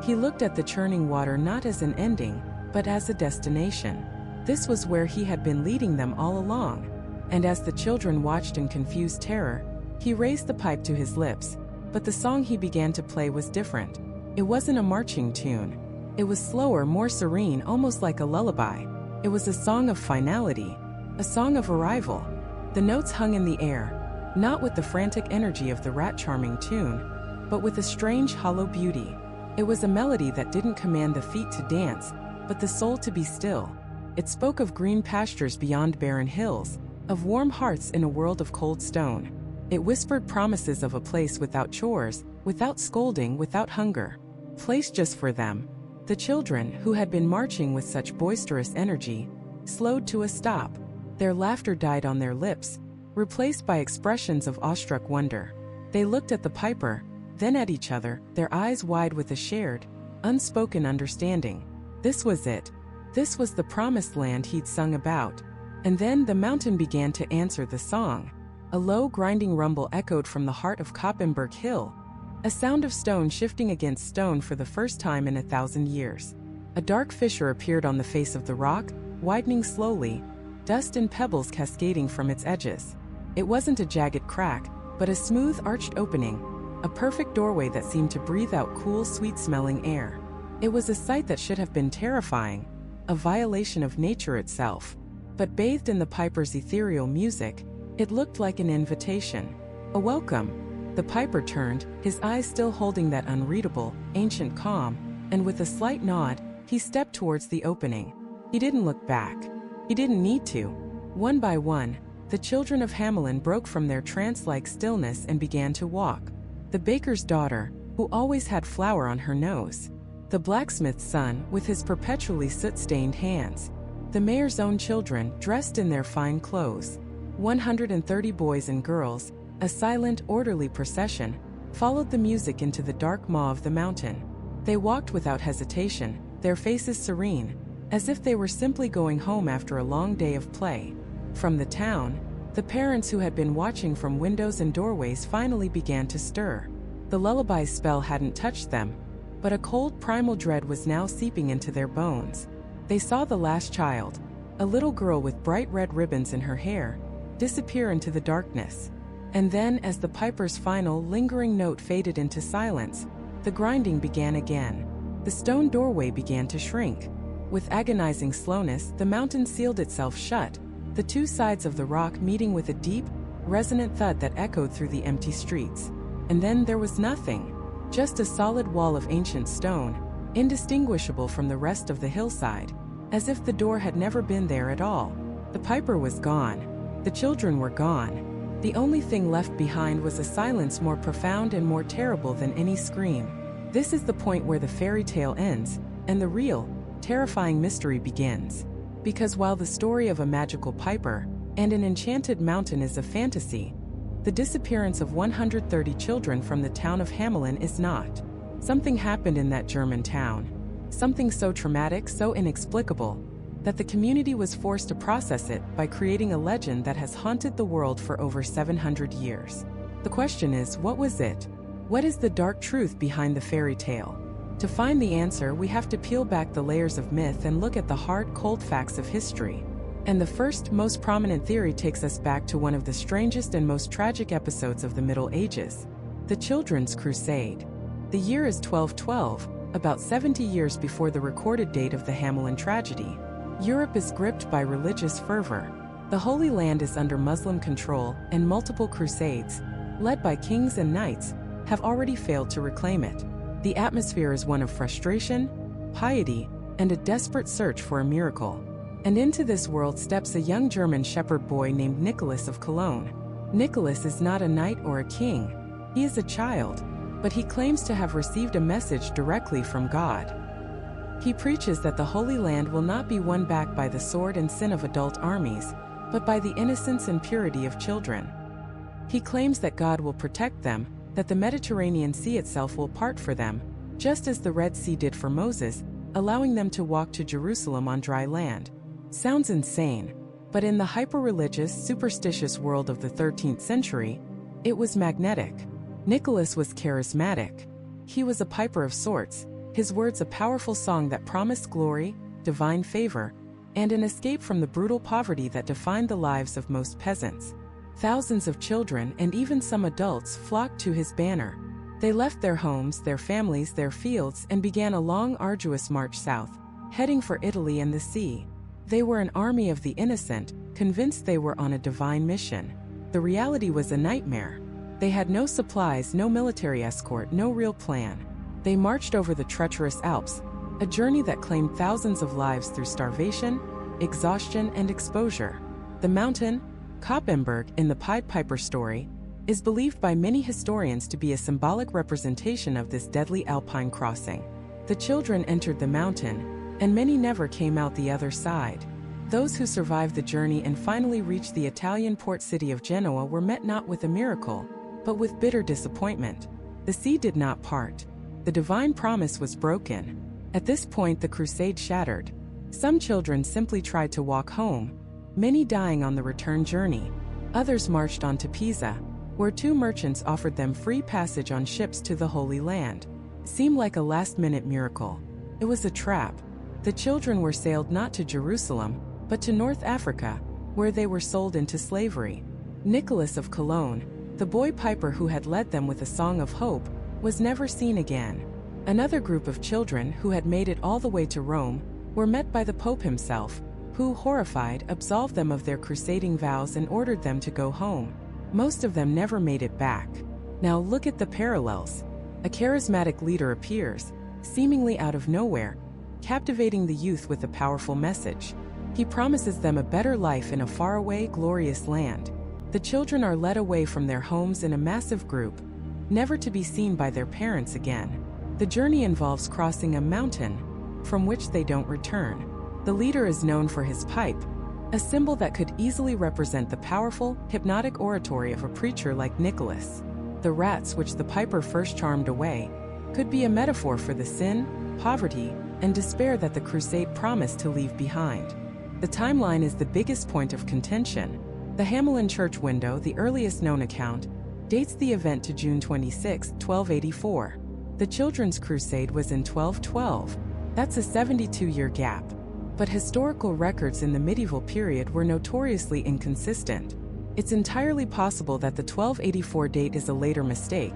He looked at the churning water not as an ending, but as a destination. This was where he had been leading them all along. And as the children watched in confused terror, he raised the pipe to his lips, but the song he began to play was different. It wasn't a marching tune. It was slower, more serene, almost like a lullaby. It was a song of finality, a song of arrival. The notes hung in the air, not with the frantic energy of the rat-charming tune, but with a strange, hollow beauty. It was a melody that didn't command the feet to dance, but the soul to be still. It spoke of green pastures beyond barren hills, of warm hearts in a world of cold stone. It whispered promises of a place without chores, without scolding, without hunger. Place just for them. The children, who had been marching with such boisterous energy, slowed to a stop. Their laughter died on their lips, replaced by expressions of awestruck wonder. They looked at the piper, then at each other, their eyes wide with a shared, unspoken understanding. This was it. This was the promised land he'd sung about. And then the mountain began to answer the song. A low, grinding rumble echoed from the heart of Koppenberg Hill, a sound of stone shifting against stone for the first time in 1,000 years. A dark fissure appeared on the face of the rock, widening slowly, dust and pebbles cascading from its edges. It wasn't a jagged crack, but a smooth, arched opening, a perfect doorway that seemed to breathe out cool, sweet-smelling air. It was a sight that should have been terrifying, a violation of nature itself. But bathed in the piper's ethereal music, it looked like an invitation, a welcome. The piper turned, his eyes still holding that unreadable, ancient calm, and with a slight nod, he stepped towards the opening. He didn't look back. He didn't need to. One by one, the children of Hamelin broke from their trance-like stillness and began to walk. The baker's daughter, who always had flour on her nose. The blacksmith's son, with his perpetually soot-stained hands. The mayor's own children, dressed in their fine clothes. 130 boys and girls, a silent, orderly procession, followed the music into the dark maw of the mountain. They walked without hesitation, their faces serene, as if they were simply going home after a long day of play. From the town, the parents who had been watching from windows and doorways finally began to stir. The lullaby's spell hadn't touched them, but a cold primal dread was now seeping into their bones. They saw the last child, a little girl with bright red ribbons in her hair, disappear into the darkness. And then, as the piper's final, lingering note faded into silence, the grinding began again. The stone doorway began to shrink. With agonizing slowness, the mountain sealed itself shut, the two sides of the rock meeting with a deep, resonant thud that echoed through the empty streets. And then there was nothing. Just a solid wall of ancient stone, indistinguishable from the rest of the hillside, as if the door had never been there at all. The piper was gone. The children were gone. The only thing left behind was a silence more profound and more terrible than any scream. This is the point where the fairy tale ends, and the real, terrifying mystery begins. Because while the story of a magical piper and an enchanted mountain is a fantasy, the disappearance of 130 children from the town of Hamelin is not. Something happened in that German town. Something so traumatic, so inexplicable, that the community was forced to process it by creating a legend that has haunted the world for over 700 years. The question is, what was it? What is the dark truth behind the fairy tale? To find the answer, we have to peel back the layers of myth and look at the hard, cold facts of history. And the first, most prominent theory takes us back to one of the strangest and most tragic episodes of the Middle Ages, the Children's Crusade. The year is 1212, about 70 years before the recorded date of the Hamelin tragedy. Europe is gripped by religious fervor. The Holy Land is under Muslim control, and multiple crusades, led by kings and knights, have already failed to reclaim it. The atmosphere is one of frustration, piety, and a desperate search for a miracle. And into this world steps a young German shepherd boy named Nicholas of Cologne. Nicholas is not a knight or a king. He is a child, but he claims to have received a message directly from God. He preaches that the Holy Land will not be won back by the sword and sin of adult armies, but by the innocence and purity of children. He claims that God will protect them, that the Mediterranean Sea itself will part for them, just as the Red Sea did for Moses, allowing them to walk to Jerusalem on dry land. Sounds insane, but in the hyper-religious, superstitious world of the 13th century, it was magnetic. Nicholas was charismatic. He was a piper of sorts, his words a powerful song that promised glory, divine favor, and an escape from the brutal poverty that defined the lives of most peasants. Thousands of children and even some adults flocked to his banner. They left their homes, their families, their fields, and began a long, arduous march south, heading for Italy and the sea. They were an army of the innocent, convinced they were on a divine mission. The reality was a nightmare. They had no supplies, no military escort, no real plan. They marched over the treacherous Alps, a journey that claimed thousands of lives through starvation, exhaustion, and exposure. The mountain, Koppenberg, in the Pied Piper story, is believed by many historians to be a symbolic representation of this deadly alpine crossing. The children entered the mountain, and many never came out the other side. Those who survived the journey and finally reached the Italian port city of Genoa were met not with a miracle, but with bitter disappointment. The sea did not part. The divine promise was broken. At this point, the crusade shattered. Some children simply tried to walk home, many dying on the return journey. Others marched on to Pisa, where two merchants offered them free passage on ships to the Holy Land. It seemed like a last-minute miracle. It was a trap. The children were sailed not to Jerusalem, but to North Africa, where they were sold into slavery. Nicholas of Cologne, the boy piper who had led them with a song of hope, was never seen again. Another group of children who had made it all the way to Rome were met by the Pope himself, who, horrified, absolved them of their crusading vows and ordered them to go home. Most of them never made it back. Now look at the parallels. A charismatic leader appears, seemingly out of nowhere, captivating the youth with a powerful message. He promises them a better life in a faraway, glorious land. The children are led away from their homes in a massive group, never to be seen by their parents again. The journey involves crossing a mountain, from which they don't return. The leader is known for his pipe, a symbol that could easily represent the powerful, hypnotic oratory of a preacher like Nicholas. The rats which the piper first charmed away could be a metaphor for the sin, poverty, and despair that the crusade promised to leave behind. The timeline is the biggest point of contention. The Hamelin church window, the earliest known account, dates the event to June 26, 1284. The Children's Crusade was in 1212. That's a 72-year gap. But historical records in the medieval period were notoriously inconsistent. It's entirely possible that the 1284 date is a later mistake,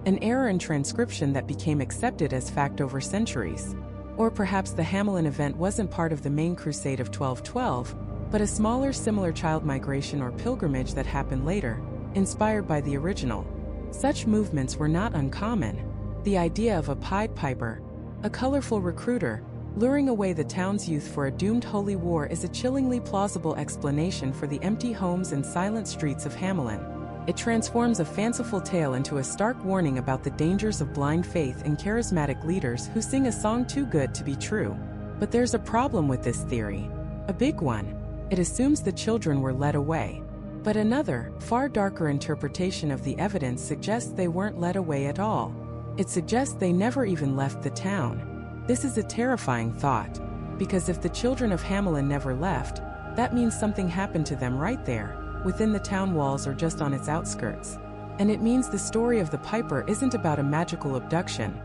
an error in transcription that became accepted as fact over centuries. Or perhaps the Hamelin event wasn't part of the main crusade of 1212, but a smaller, similar child migration or pilgrimage that happened later, inspired by the original. Such movements were not uncommon. The idea of a Pied Piper, a colorful recruiter, luring away the town's youth for a doomed holy war is a chillingly plausible explanation for the empty homes and silent streets of Hamelin. It transforms a fanciful tale into a stark warning about the dangers of blind faith and charismatic leaders who sing a song too good to be true. But there's a problem with this theory. A big one. It assumes the children were led away. But another, far darker interpretation of the evidence suggests they weren't led away at all. It suggests they never even left the town. This is a terrifying thought, because if the children of Hamelin never left, that means something happened to them right there, within the town walls or just on its outskirts. And it means the story of the Piper isn't about a magical abduction.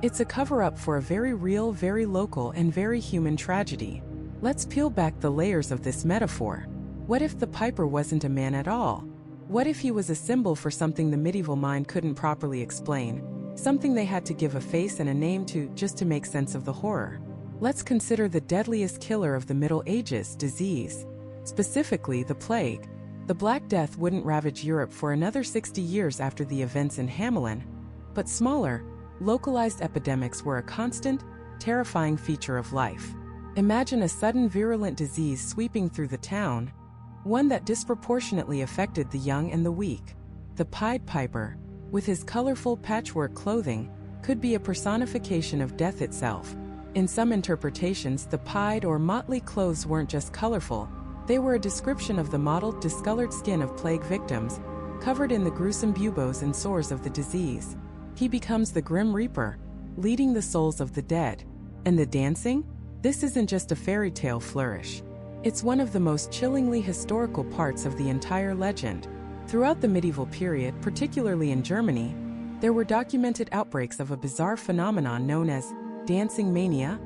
It's a cover-up for a very real, very local, and very human tragedy. Let's peel back the layers of this metaphor. What if the Piper wasn't a man at all? What if he was a symbol for something the medieval mind couldn't properly explain? something they had to give a face and a name to just to make sense of the horror. Let's consider the deadliest killer of the Middle Ages, disease. Specifically, the plague. The Black Death wouldn't ravage Europe for another 60 years after the events in Hamelin, but smaller, localized epidemics were a constant, terrifying feature of life. Imagine a sudden virulent disease sweeping through the town, one that disproportionately affected the young and the weak. The Pied Piper, with his colorful patchwork clothing, could be a personification of death itself. In some interpretations, the pied or motley clothes weren't just colorful, they were a description of the mottled, discolored skin of plague victims, covered in the gruesome buboes and sores of the disease. He becomes the Grim Reaper, leading the souls of the dead. And the dancing? This isn't just a fairy tale flourish. It's one of the most chillingly historical parts of the entire legend. Throughout the medieval period, particularly in Germany, there were documented outbreaks of a bizarre phenomenon known as dancing mania,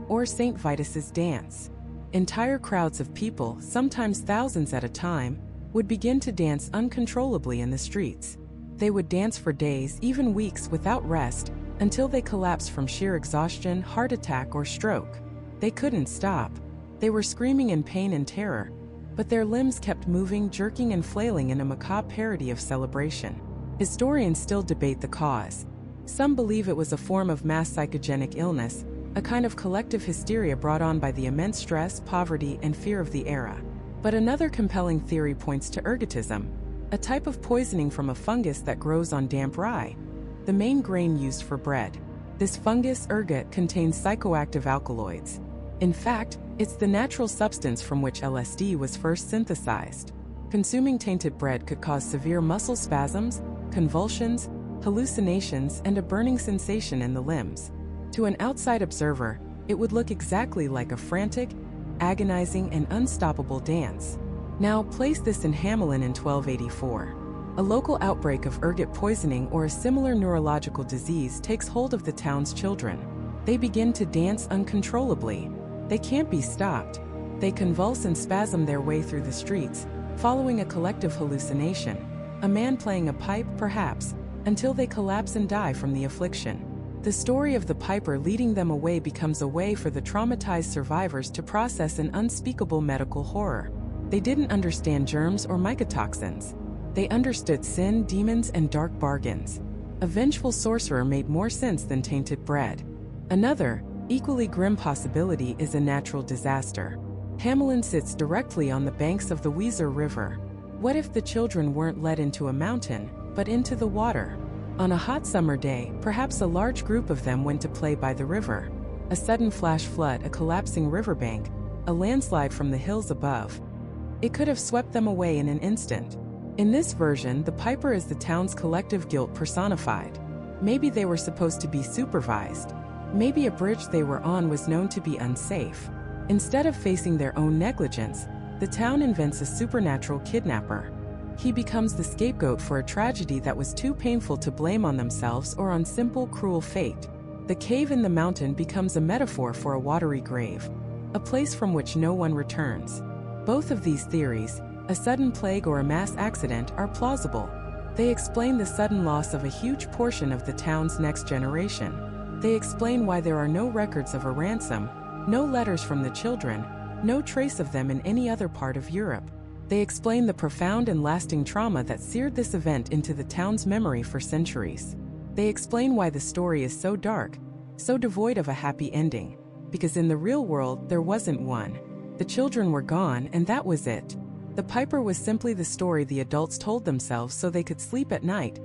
or St. Vitus's dance. Entire crowds of people, sometimes thousands at a time, would begin to dance uncontrollably in the streets. They would dance for days, even weeks, without rest, until they collapsed from sheer exhaustion, heart attack, or stroke. They couldn't stop. They were screaming in pain and terror, but their limbs kept moving, jerking and flailing in a macabre parody of celebration. Historians still debate the cause. Some believe it was a form of mass psychogenic illness, a kind of collective hysteria brought on by the immense stress, poverty, and fear of the era. But another compelling theory points to ergotism, a type of poisoning from a fungus that grows on damp rye, the main grain used for bread. This fungus, ergot, contains psychoactive alkaloids. In fact, it's the natural substance from which LSD was first synthesized. Consuming tainted bread could cause severe muscle spasms, convulsions, hallucinations, and a burning sensation in the limbs. To an outside observer, it would look exactly like a frantic, agonizing, and unstoppable dance. Now, place this in Hamelin in 1284. A local outbreak of ergot poisoning or a similar neurological disease takes hold of the town's children. They begin to dance uncontrollably. They can't be stopped. They convulse and spasm their way through the streets, following a collective hallucination, a man playing a pipe, perhaps, until they collapse and die from the affliction. The story of the piper leading them away becomes a way for the traumatized survivors to process an unspeakable medical horror. They didn't understand germs or mycotoxins. They understood sin, demons, and dark bargains. A vengeful sorcerer made more sense than tainted bread. Another, equally grim possibility is a natural disaster. Hamelin sits directly on the banks of the Weser River. What if the children weren't led into a mountain, but into the water? On a hot summer day, perhaps a large group of them went to play by the river. A sudden flash flood, a collapsing riverbank, a landslide from the hills above. It could have swept them away in an instant. In this version, the piper is the town's collective guilt personified. Maybe they were supposed to be supervised. Maybe a bridge they were on was known to be unsafe. Instead of facing their own negligence, the town invents a supernatural kidnapper. He becomes the scapegoat for a tragedy that was too painful to blame on themselves or on simple, cruel fate. The cave in the mountain becomes a metaphor for a watery grave, a place from which no one returns. Both of these theories, a sudden plague or a mass accident, are plausible. They explain the sudden loss of a huge portion of the town's next generation. They explain why there are no records of a ransom, no letters from the children, no trace of them in any other part of Europe. They explain the profound and lasting trauma that seared this event into the town's memory for centuries. They explain why the story is so dark, so devoid of a happy ending, because in the real world there wasn't one. The children were gone, and that was it. The piper was simply the story the adults told themselves so they could sleep at night,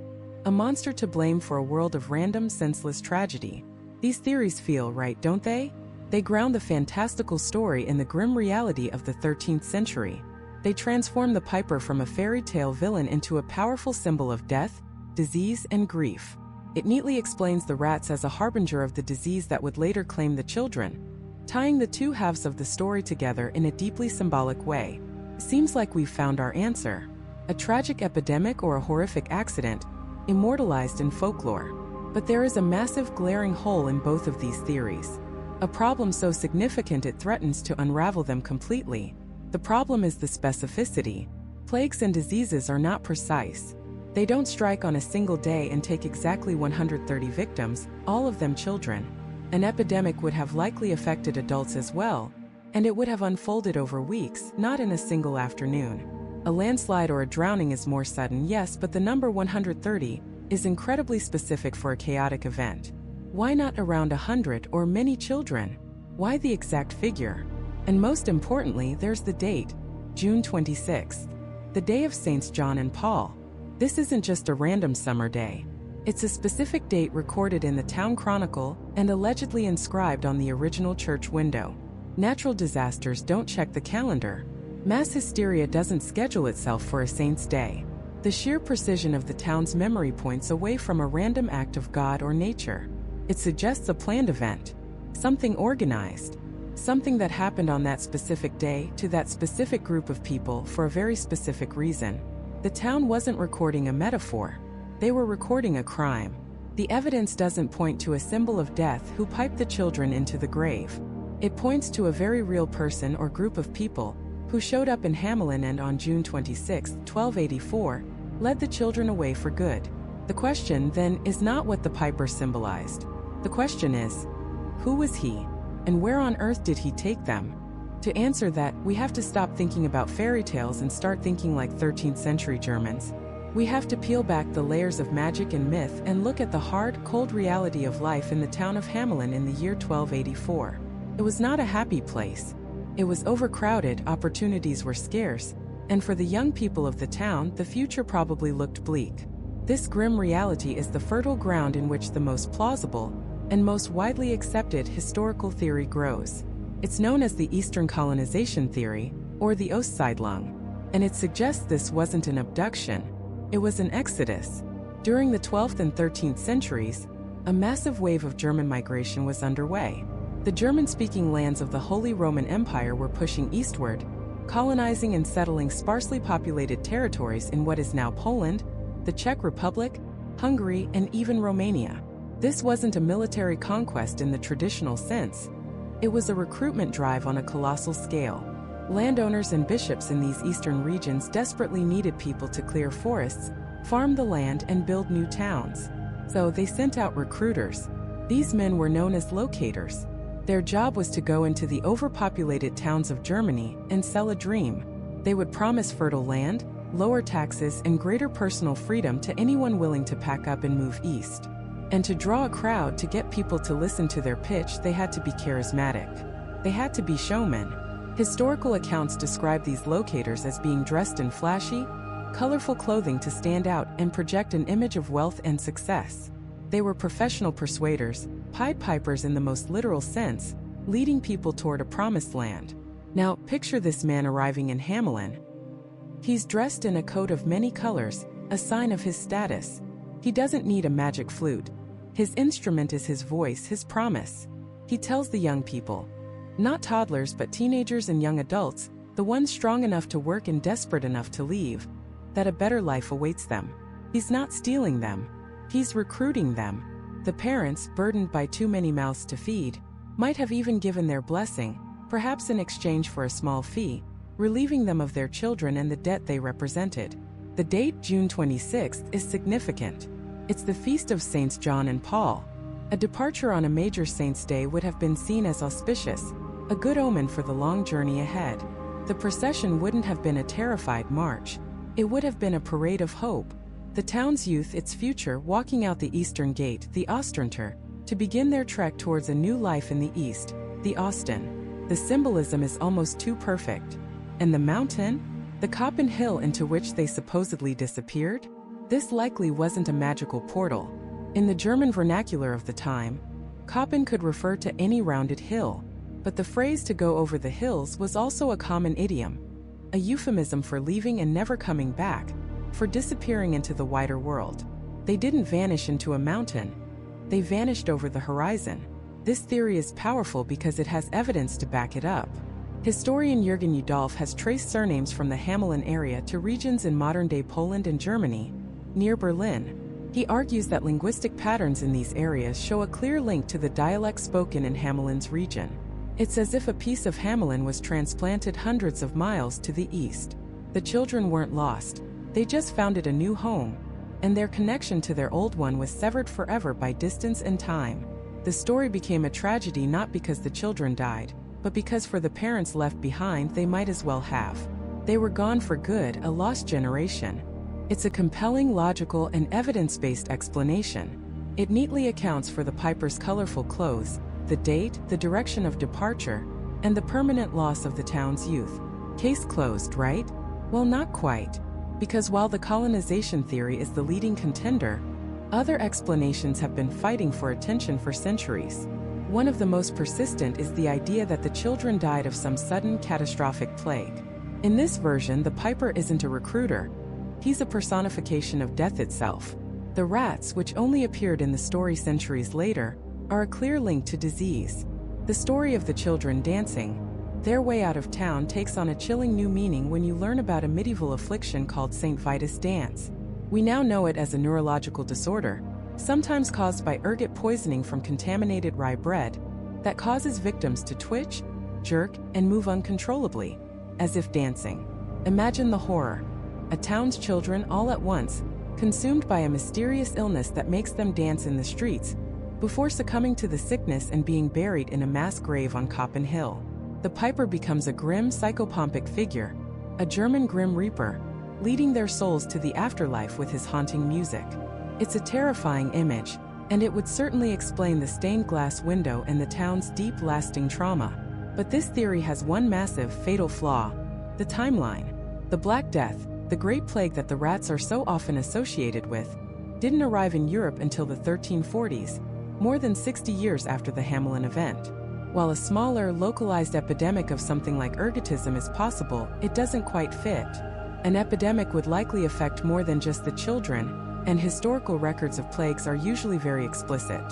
a monster to blame for a world of random, senseless tragedy. These theories feel right, don't they? They ground the fantastical story in the grim reality of the 13th century. They transform the piper from a fairy tale villain into a powerful symbol of death, disease, and grief. It neatly explains the rats as a harbinger of the disease that would later claim the children, tying the two halves of the story together in a deeply symbolic way. Seems like we've found our answer. A tragic epidemic or a horrific accident, immortalized in folklore. But there is a massive glaring hole in both of these theories. A problem so significant it threatens to unravel them completely. The problem is the specificity. Plagues and diseases are not precise. They don't strike on a single day and take exactly 130 victims, all of them children. An epidemic would have likely affected adults as well, and it would have unfolded over weeks, not in a single afternoon. A landslide or a drowning is more sudden, yes, but the number 130 is incredibly specific for a chaotic event. Why not around 100 or many children? Why the exact figure? And most importantly, there's the date, June 26th, the day of Saints John and Paul. This isn't just a random summer day. It's a specific date recorded in the town chronicle and allegedly inscribed on the original church window. Natural disasters don't check the calendar. Mass hysteria doesn't schedule itself for a saint's day. The sheer precision of the town's memory points away from a random act of God or nature. It suggests a planned event, something organized, something that happened on that specific day to that specific group of people for a very specific reason. The town wasn't recording a metaphor. They were recording a crime. The evidence doesn't point to a symbol of death who piped the children into the grave. It points to a very real person or group of people who showed up in Hamelin and on June 26, 1284, led the children away for good. The question, then, is not what the piper symbolized. The question is, who was he, and where on earth did he take them? To answer that, we have to stop thinking about fairy tales and start thinking like 13th century Germans. We have to peel back the layers of magic and myth and look at the hard, cold reality of life in the town of Hamelin in the year 1284. It was not a happy place. It was overcrowded, opportunities were scarce, and for the young people of the town, the future probably looked bleak. This grim reality is the fertile ground in which the most plausible and most widely accepted historical theory grows. It's known as the Eastern colonization theory, or the Ostsiedlung, and it suggests this wasn't an abduction, it was an exodus. During the 12th and 13th centuries, a massive wave of German migration was underway. The German-speaking lands of the Holy Roman Empire were pushing eastward, colonizing and settling sparsely populated territories in what is now Poland, the Czech Republic, Hungary, and even Romania. This wasn't a military conquest in the traditional sense. It was a recruitment drive on a colossal scale. Landowners and bishops in these eastern regions desperately needed people to clear forests, farm the land, and build new towns. So they sent out recruiters. These men were known as locators. Their job was to go into the overpopulated towns of Germany and sell a dream. They would promise fertile land, lower taxes, and greater personal freedom to anyone willing to pack up and move east. And to draw a crowd, to get people to listen to their pitch, they had to be charismatic. They had to be showmen. Historical accounts describe these locators as being dressed in flashy, colorful clothing to stand out and project an image of wealth and success. They were professional persuaders, Pied Pipers in the most literal sense, leading people toward a promised land. Now, picture this man arriving in Hamelin. He's dressed in a coat of many colors, a sign of his status. He doesn't need a magic flute. His instrument is his voice, his promise. He tells the young people, not toddlers but teenagers and young adults, the ones strong enough to work and desperate enough to leave, that a better life awaits them. He's not stealing them. He's recruiting them. The parents, burdened by too many mouths to feed, might have even given their blessing, perhaps in exchange for a small fee, relieving them of their children and the debt they represented. The date, June 26th, is significant. It's the feast of Saints John and Paul. A departure on a major saint's day would have been seen as auspicious, a good omen for the long journey ahead. The procession wouldn't have been a terrified march. It would have been a parade of hope. The town's youth, its future, walking out the eastern gate, the Ostrenter, to begin their trek towards a new life in the east, the Osten. The symbolism is almost too perfect. And the mountain? The Koppen hill into which they supposedly disappeared? This likely wasn't a magical portal. In the German vernacular of the time, Koppen could refer to any rounded hill, but the phrase to go over the hills was also a common idiom, a euphemism for leaving and never coming back, for disappearing into the wider world. They didn't vanish into a mountain. They vanished over the horizon. This theory is powerful because it has evidence to back it up. Historian Jürgen Udolph has traced surnames from the Hamelin area to regions in modern-day Poland and Germany, near Berlin. He argues that linguistic patterns in these areas show a clear link to the dialect spoken in Hamelin's region. It's as if a piece of Hamelin was transplanted hundreds of miles to the east. The children weren't lost. They just found it a new home. and their connection to their old one was severed forever by distance and time. The story became a tragedy not because the children died, but because for the parents left behind they might as well have. They were gone for good, a lost generation. It's a compelling, logical, and evidence-based explanation. It neatly accounts for the Piper's colorful clothes, the date, the direction of departure, and the permanent loss of the town's youth. Case closed, right? Well, not quite. Because while the colonization theory is the leading contender, other explanations have been fighting for attention for centuries. One of the most persistent is the idea that the children died of some sudden catastrophic plague. In this version, the Piper isn't a recruiter. He's a personification of death itself. The rats, which only appeared in the story centuries later, are a clear link to disease. The story of the children dancing their way out of town takes on a chilling new meaning when you learn about a medieval affliction called St. Vitus dance. We now know it as a neurological disorder, sometimes caused by ergot poisoning from contaminated rye bread, that causes victims to twitch, jerk, and move uncontrollably, as if dancing. Imagine the horror. A town's children all at once, consumed by a mysterious illness that makes them dance in the streets, before succumbing to the sickness and being buried in a mass grave on Coppin Hill. The Piper becomes a grim, psychopompic figure, a German Grim Reaper, leading their souls to the afterlife with his haunting music. It's a terrifying image, and it would certainly explain the stained glass window and the town's deep, lasting trauma. But this theory has one massive, fatal flaw: the timeline. The Black Death, the Great Plague that the rats are so often associated with, didn't arrive in Europe until the 1340s, more than 60 years after the Hamelin event. While a smaller, localized epidemic of something like ergotism is possible, it doesn't quite fit. An epidemic would likely affect more than just the children, and historical records of plagues are usually very explicit.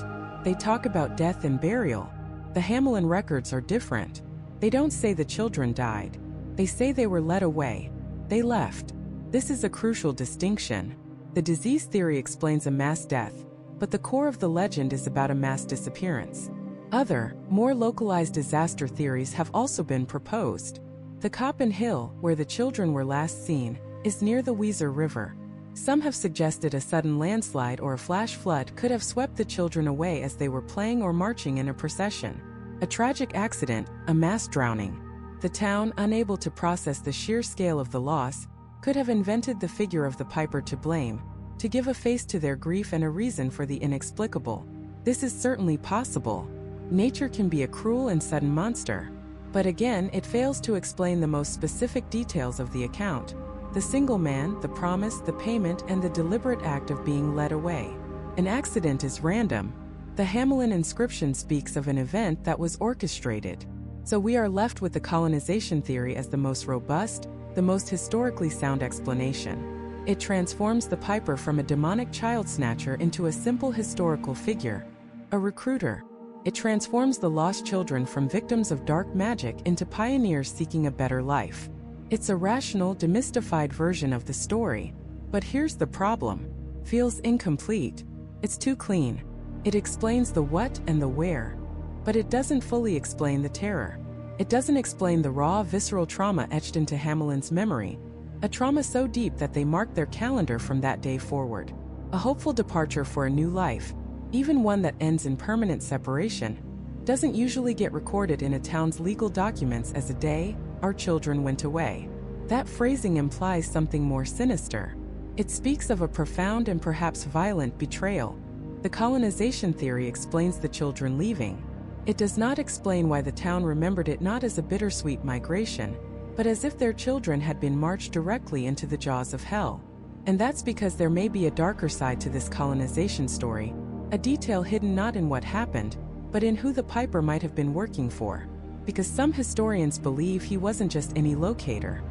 They talk about death and burial. The Hamelin records are different. They don't say the children died. They say they were led away. They left. This is a crucial distinction. The disease theory explains a mass death, but the core of the legend is about a mass disappearance. Other, more localized disaster theories have also been proposed. The Coppin Hill, where the children were last seen, is near the Weser River. Some have suggested a sudden landslide or a flash flood could have swept the children away as they were playing or marching in a procession. A tragic accident, a mass drowning. The town, unable to process the sheer scale of the loss, could have invented the figure of the Piper to blame, to give a face to their grief and a reason for the inexplicable. This is certainly possible. Nature can be a cruel and sudden monster. But again, it fails to explain the most specific details of the account: the single man, the promise, the payment, and the deliberate act of being led away. An accident is random. The Hamelin inscription speaks of an event that was orchestrated. So we are left with the colonization theory as the most robust, the most historically sound explanation. It transforms the Piper from a demonic child snatcher into a simple historical figure, a recruiter. It transforms the lost children from victims of dark magic into pioneers seeking a better life. It's a rational, demystified version of the story. But here's the problem: feels incomplete. It's too clean. It explains the what and the where, but it doesn't fully explain the terror. It doesn't explain the raw, visceral trauma etched into Hamelin's memory, a trauma so deep that they marked their calendar from that day forward. A hopeful departure for a new life, even one that ends in permanent separation, doesn't usually get recorded in a town's legal documents as a day our children went away. That phrasing implies something more sinister. It speaks of a profound and perhaps violent betrayal. The colonization theory explains the children leaving. It does not explain why the town remembered it not as a bittersweet migration, but as if their children had been marched directly into the jaws of hell. And that's because there may be a darker side to this colonization story, a detail hidden not in what happened, but in who the Piper might have been working for. Because some historians believe he wasn't just any locator.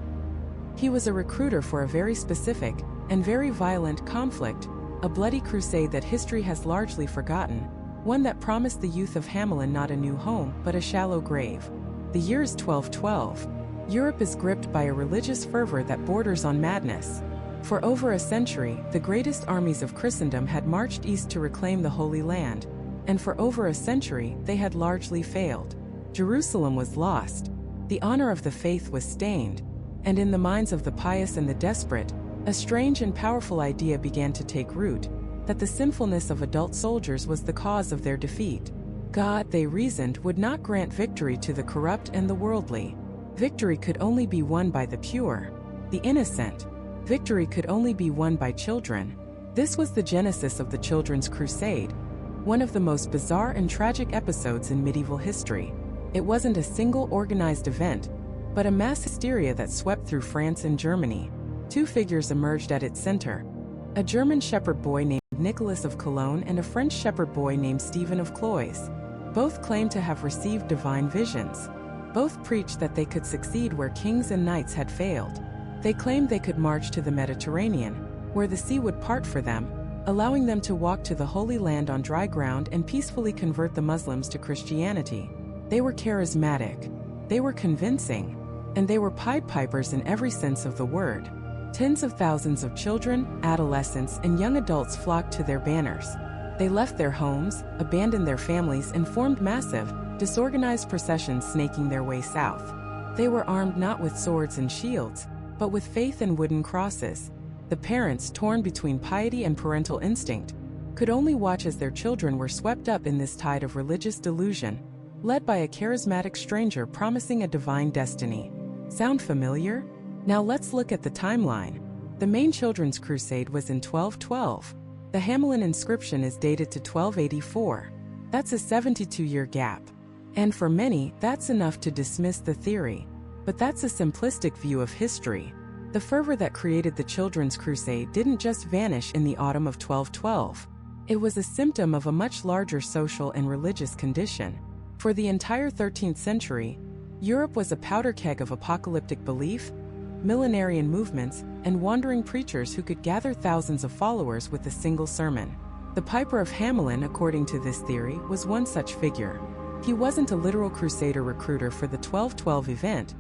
He was a recruiter for a very specific and very violent conflict, a bloody crusade that history has largely forgotten, one that promised the youth of Hamelin not a new home, but a shallow grave. The year is 1212. Europe is gripped by a religious fervor that borders on madness. For over a century, the greatest armies of Christendom had marched east to reclaim the Holy Land, and for over a century, they had largely failed. Jerusalem was lost. The honor of the faith was stained, and in the minds of the pious and the desperate, A strange and powerful idea began to take root, that the sinfulness of adult soldiers was the cause of their defeat. God, they reasoned, would not grant victory to the corrupt and the worldly. Victory could only be won by the pure, the innocent. Victory could only be won by children. This was the genesis of the Children's Crusade, one of the most bizarre and tragic episodes in medieval history. It wasn't a single organized event, but a mass hysteria that swept through France and Germany. Two figures emerged at its center: a German shepherd boy named Nicholas of Cologne and a French shepherd boy named Stephen of Cloyes. Both claimed to have received divine visions. Both preached that they could succeed where kings and knights had failed. They claimed they could march to the Mediterranean, where the sea would part for them, allowing them to walk to the Holy Land on dry ground and peacefully convert the Muslims to Christianity. They were charismatic, they were convincing, and they were Pied Pipers in every sense of the word. Tens of thousands of children, adolescents, and young adults flocked to their banners. They left their homes, abandoned their families, and formed massive, disorganized processions snaking their way south. They were armed not with swords and shields, but with faith and wooden crosses. The parents, torn between piety and parental instinct, could only watch as their children were swept up in this tide of religious delusion, led by a charismatic stranger promising a divine destiny. Sound familiar? Now let's look at the timeline. The main Children's Crusade was in 1212. The Hamelin inscription is dated to 1284. That's a 72-year gap. And for many, that's enough to dismiss the theory. But that's a simplistic view of history. The fervor that created the Children's Crusade didn't just vanish in the autumn of 1212. It was a symptom of a much larger social and religious condition. For the entire 13th century, Europe was a powder keg of apocalyptic belief, millenarian movements, and wandering preachers who could gather thousands of followers with a single sermon. The Piper of Hamelin, according to this theory, was one such figure. He wasn't a literal crusader recruiter for the 1212 event,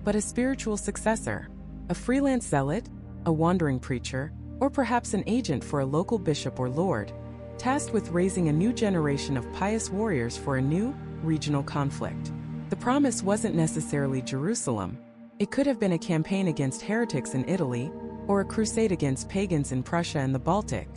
but a spiritual successor, a freelance zealot, a wandering preacher, or perhaps an agent for a local bishop or lord, tasked with raising a new generation of pious warriors for a new, regional conflict. The promise wasn't necessarily Jerusalem. It could have been a campaign against heretics in Italy, or a crusade against pagans in Prussia and the Baltic.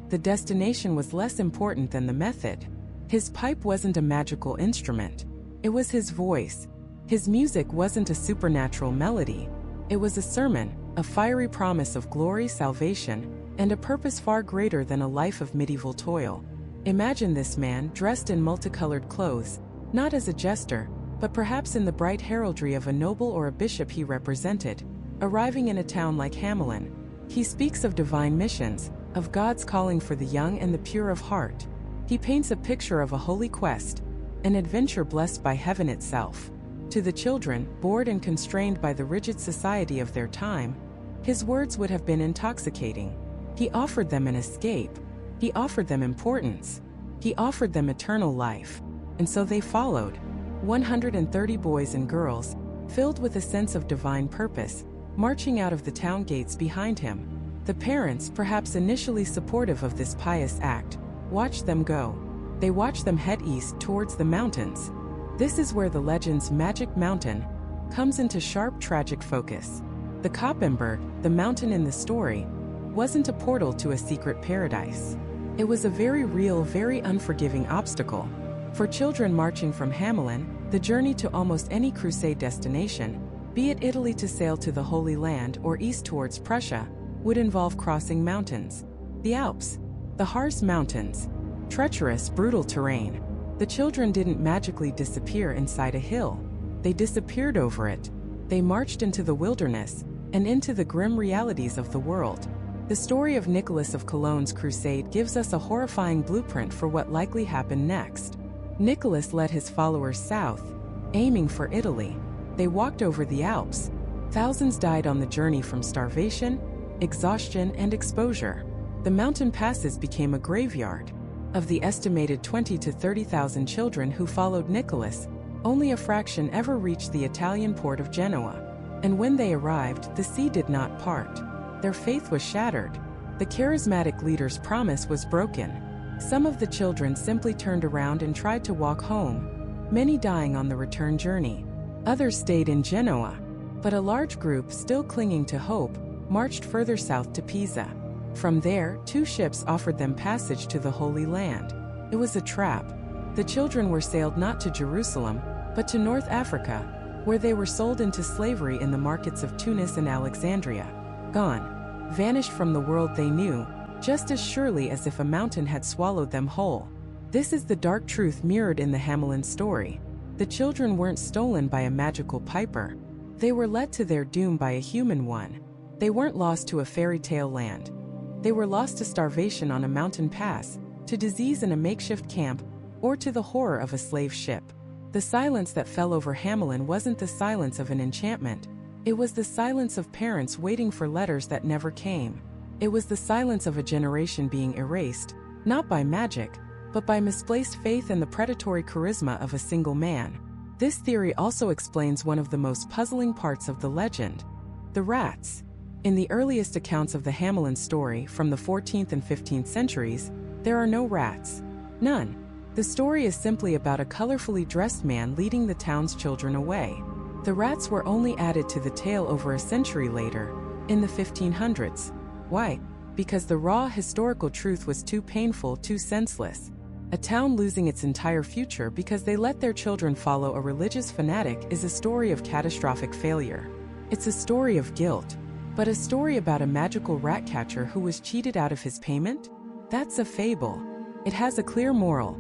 The destination was less important than the method. His pipe wasn't a magical instrument. It was his voice. His music wasn't a supernatural melody. It was a sermon, a fiery promise of glory, salvation, and a purpose far greater than a life of medieval toil. Imagine this man dressed in multicolored clothes, not as a jester, but perhaps in the bright heraldry of a noble or a bishop he represented, arriving in a town like Hamelin. He speaks of divine missions, of God's calling for the young and the pure of heart. He paints a picture of a holy quest, an adventure blessed by heaven itself. To the children, bored and constrained by the rigid society of their time, his words would have been intoxicating. He offered them an escape. He offered them importance. He offered them eternal life. And so they followed. 130 boys and girls, filled with a sense of divine purpose, marching out of the town gates behind him. The parents, perhaps initially supportive of this pious act, watched them go. They watched them head east towards the mountains. This is where the legend's Magic Mountain comes into sharp tragic focus. The Koppenberg, the mountain in the story, wasn't a portal to a secret paradise. It was a very real, very unforgiving obstacle. For children marching from Hamelin, the journey to almost any crusade destination, be it Italy to sail to the Holy Land or east towards Prussia, would involve crossing mountains. The Alps, the Harz Mountains, treacherous, brutal terrain. The children didn't magically disappear inside a hill. They disappeared over it. They marched into the wilderness and into the grim realities of the world. The story of Nicholas of Cologne's crusade gives us a horrifying blueprint for what likely happened next. Nicholas led his followers south, aiming for Italy. They walked over the Alps. Thousands died on the journey from starvation, exhaustion, and exposure. The mountain passes became a graveyard. Of the estimated 20,000 to 30,000 children who followed Nicholas, only a fraction ever reached the Italian port of Genoa. And when they arrived, the sea did not part. Their faith was shattered. The charismatic leader's promise was broken. Some of the children simply turned around and tried to walk home, many dying on the return journey. Others stayed in Genoa. But a large group, still clinging to hope, marched further south to Pisa. From there, 2 ships offered them passage to the Holy Land. It was a trap. The children were sailed not to Jerusalem, but to North Africa, where they were sold into slavery in the markets of Tunis and Alexandria. Gone. Vanished from the world they knew, just as surely as if a mountain had swallowed them whole. This is the dark truth mirrored in the Hamelin story. The children weren't stolen by a magical piper. They were led to their doom by a human one. They weren't lost to a fairy tale land. They were lost to starvation on a mountain pass, to disease in a makeshift camp, or to the horror of a slave ship. The silence that fell over Hamelin wasn't the silence of an enchantment. It was the silence of parents waiting for letters that never came. It was the silence of a generation being erased, not by magic, but by misplaced faith and the predatory charisma of a single man. This theory also explains one of the most puzzling parts of the legend: the rats. In the earliest accounts of the Hamelin story, from the 14th and 15th centuries, there are no rats. None. The story is simply about a colorfully dressed man leading the town's children away. The rats were only added to the tale over a century later, in the 1500s. Why? Because the raw historical truth was too painful, too senseless. A town losing its entire future because they let their children follow a religious fanatic is a story of catastrophic failure. It's a story of guilt. But a story about a magical rat catcher who was cheated out of his payment? That's a fable. It has a clear moral.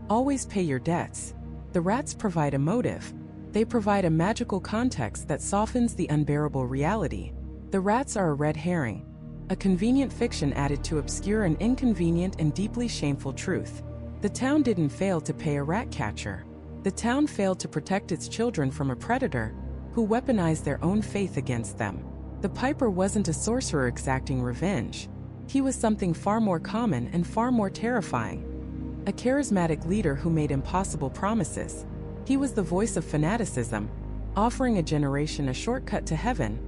Always pay your debts. The rats provide a motive. They provide a magical context that softens the unbearable reality. The rats are a red herring, a convenient fiction added to obscure an inconvenient and deeply shameful truth. The town didn't fail to pay a rat catcher. The town failed to protect its children from a predator who weaponized their own faith against them. The piper wasn't a sorcerer exacting revenge. He was something far more common and far more terrifying. A charismatic leader who made impossible promises. He was the voice of fanaticism, offering a generation a shortcut to heaven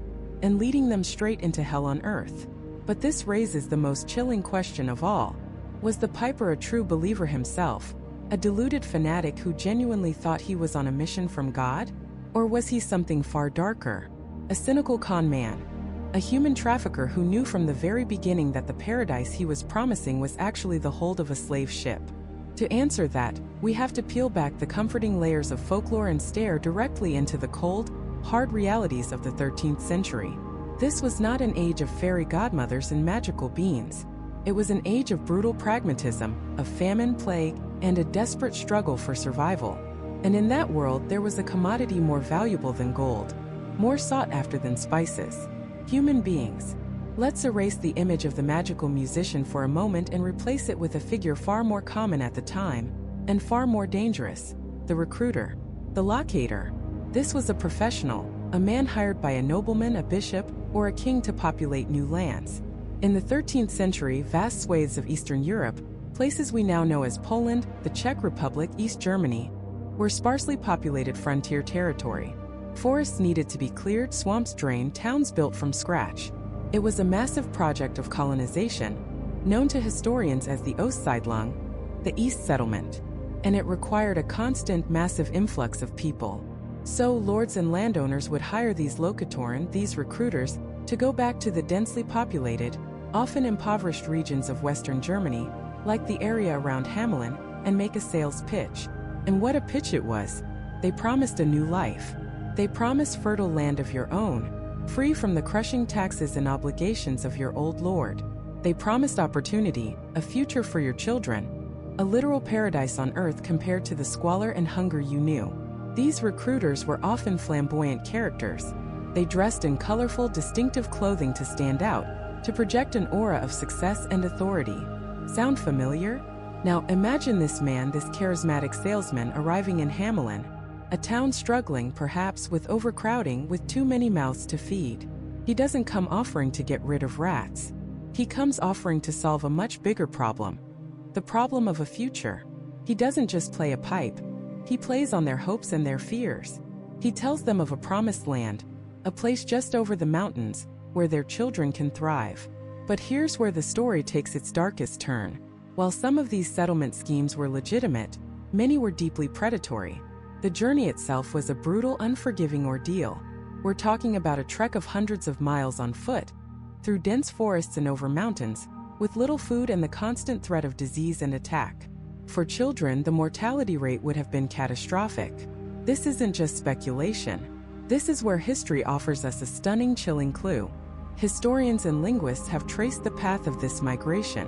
and leading them straight into hell on earth. But this raises the most chilling question of all. Was the piper a true believer himself, a deluded fanatic who genuinely thought he was on a mission from God? Or was he something far darker? A cynical con man, a human trafficker who knew from the very beginning that the paradise he was promising was actually the hold of a slave ship. To answer that, we have to peel back the comforting layers of folklore and stare directly into the cold, hard realities of the 13th century. This was not an age of fairy godmothers and magical beans. It was an age of brutal pragmatism, of famine, plague, and a desperate struggle for survival. And in that world there was a commodity more valuable than gold, more sought after than spices: human beings. Let's erase the image of the magical musician for a moment and replace it with a figure far more common at the time, and far more dangerous: the recruiter, the locator. This was a professional, a man hired by a nobleman, a bishop, or a king to populate new lands. In the 13th century, vast swathes of Eastern Europe, places we now know as Poland, the Czech Republic, East Germany, were sparsely populated frontier territory. Forests needed to be cleared, swamps drained, towns built from scratch. It was a massive project of colonization, known to historians as the Ostsiedlung, the East Settlement, and it required a constant, massive influx of people. So lords and landowners would hire these Lokatoren, these recruiters, to go back to the densely populated, often impoverished regions of Western Germany, like the area around Hamelin, and make a sales pitch. And what a pitch it was! They promised a new life. They promised fertile land of your own, free from the crushing taxes and obligations of your old lord. They promised opportunity, a future for your children, a literal paradise on earth compared to the squalor and hunger you knew. These recruiters were often flamboyant characters. They dressed in colorful, distinctive clothing to stand out, to project an aura of success and authority. Sound familiar? Now imagine this man, this charismatic salesman, arriving in Hamelin, a town struggling perhaps with overcrowding, with too many mouths to feed. He doesn't come offering to get rid of rats. He comes offering to solve a much bigger problem, the problem of a future. He doesn't just play a pipe. He plays on their hopes and their fears. He tells them of a promised land, a place just over the mountains, where their children can thrive. But here's where the story takes its darkest turn. While some of these settlement schemes were legitimate, many were deeply predatory. The journey itself was a brutal, unforgiving ordeal. We're talking about a trek of hundreds of miles on foot, through dense forests and over mountains, with little food and the constant threat of disease and attack. For children, the mortality rate would have been catastrophic. This isn't just speculation. This is where history offers us a stunning, chilling clue. Historians and linguists have traced the path of this migration,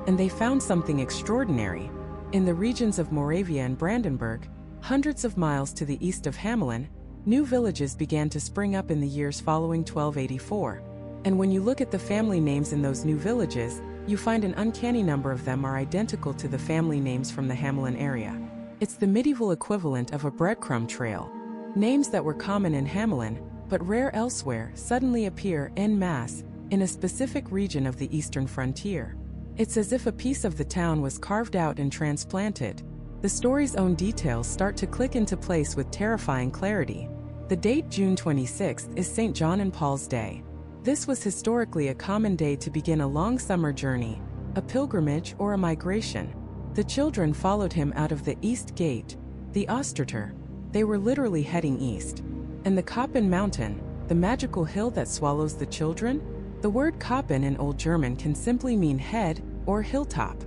and they found something extraordinary. In the regions of Moravia and Brandenburg, hundreds of miles to the east of Hamelin, new villages began to spring up in the years following 1284. And when you look at the family names in those new villages, you find an uncanny number of them are identical to the family names from the Hamelin area. It's the medieval equivalent of a breadcrumb trail. Names that were common in Hamelin, but rare elsewhere, suddenly appear en masse in a specific region of the eastern frontier. It's as if a piece of the town was carved out and transplanted. The story's own details start to click into place with terrifying clarity. The date June 26th is St. John and Paul's Day. This was historically a common day to begin a long summer journey, a pilgrimage or a migration. The children followed him out of the East Gate, the Osterter. They were literally heading east. And the Koppen Mountain, the magical hill that swallows the children? The word Koppen in Old German can simply mean head or hilltop.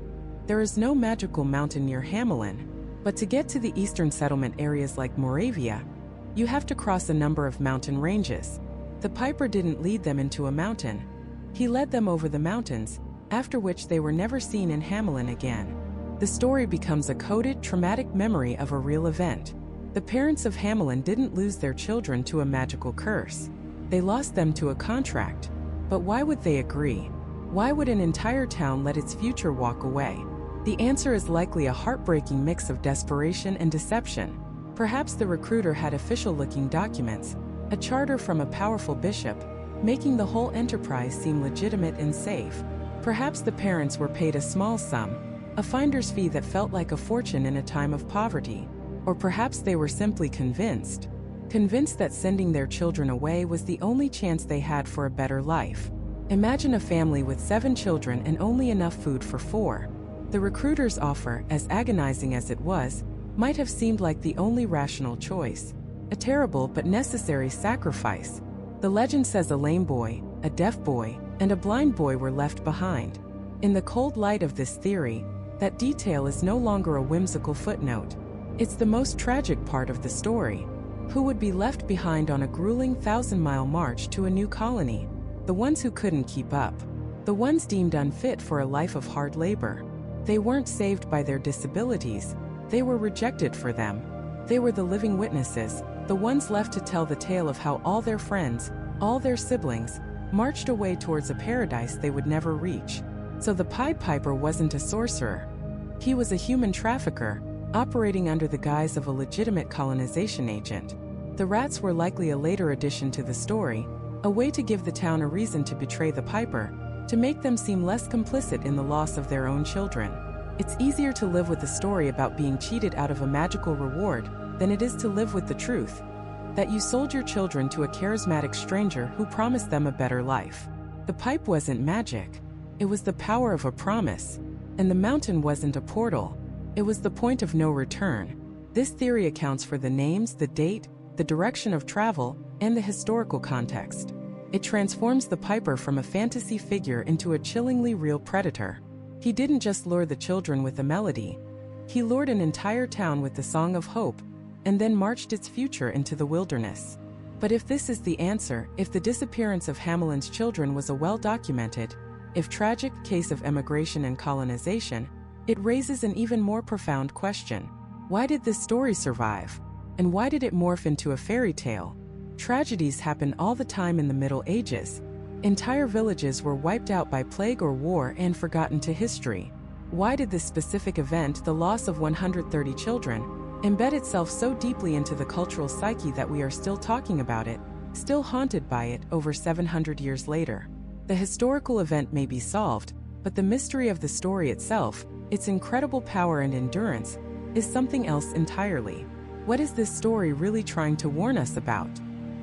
There is no magical mountain near Hamelin, but to get to the eastern settlement areas like Moravia, you have to cross a number of mountain ranges. The piper didn't lead them into a mountain. He led them over the mountains, after which they were never seen in Hamelin again. The story becomes a coded, traumatic memory of a real event. The parents of Hamelin didn't lose their children to a magical curse. They lost them to a contract. But why would they agree? Why would an entire town let its future walk away? The answer is likely a heartbreaking mix of desperation and deception. Perhaps the recruiter had official-looking documents, a charter from a powerful bishop, making the whole enterprise seem legitimate and safe. Perhaps the parents were paid a small sum, a finder's fee that felt like a fortune in a time of poverty. Or perhaps they were simply convinced that sending their children away was the only chance they had for a better life. Imagine a family with 7 children and only enough food for 4. The recruiter's offer, as agonizing as it was, might have seemed like the only rational choice. A terrible but necessary sacrifice. The legend says a lame boy, a deaf boy, and a blind boy were left behind. In the cold light of this theory, that detail is no longer a whimsical footnote. It's the most tragic part of the story. Who would be left behind on a grueling 1,000-mile march to a new colony? The ones who couldn't keep up. The ones deemed unfit for a life of hard labor. They weren't saved by their disabilities. They were rejected for them. They were the living witnesses, the ones left to tell the tale of how all their friends, all their siblings, marched away towards a paradise they would never reach. So the Pied Piper wasn't a sorcerer. He was a human trafficker, operating under the guise of a legitimate colonization agent. The rats were likely a later addition to the story, a way to give the town a reason to betray the Piper, to make them seem less complicit in the loss of their own children. It's easier to live with a story about being cheated out of a magical reward than it is to live with the truth that you sold your children to a charismatic stranger who promised them a better life. The pipe wasn't magic. It was the power of a promise. And the mountain wasn't a portal. It was the point of no return. This theory accounts for the names, the date, the direction of travel, and the historical context. It transforms the piper from a fantasy figure into a chillingly real predator. He didn't just lure the children with a melody. He lured an entire town with the song of hope, and then marched its future into the wilderness. But if this is the answer, if the disappearance of Hamelin's children was a well-documented, if tragic case of emigration and colonization, it raises an even more profound question. Why did this story survive? And why did it morph into a fairy tale? Tragedies happen all the time in the Middle Ages. Entire villages were wiped out by plague or war and forgotten to history. Why did this specific event, the loss of 130 children, embed itself so deeply into the cultural psyche that we are still talking about it, still haunted by it over 700 years later? The historical event may be solved, but the mystery of the story itself, its incredible power and endurance, is something else entirely. What is this story really trying to warn us about?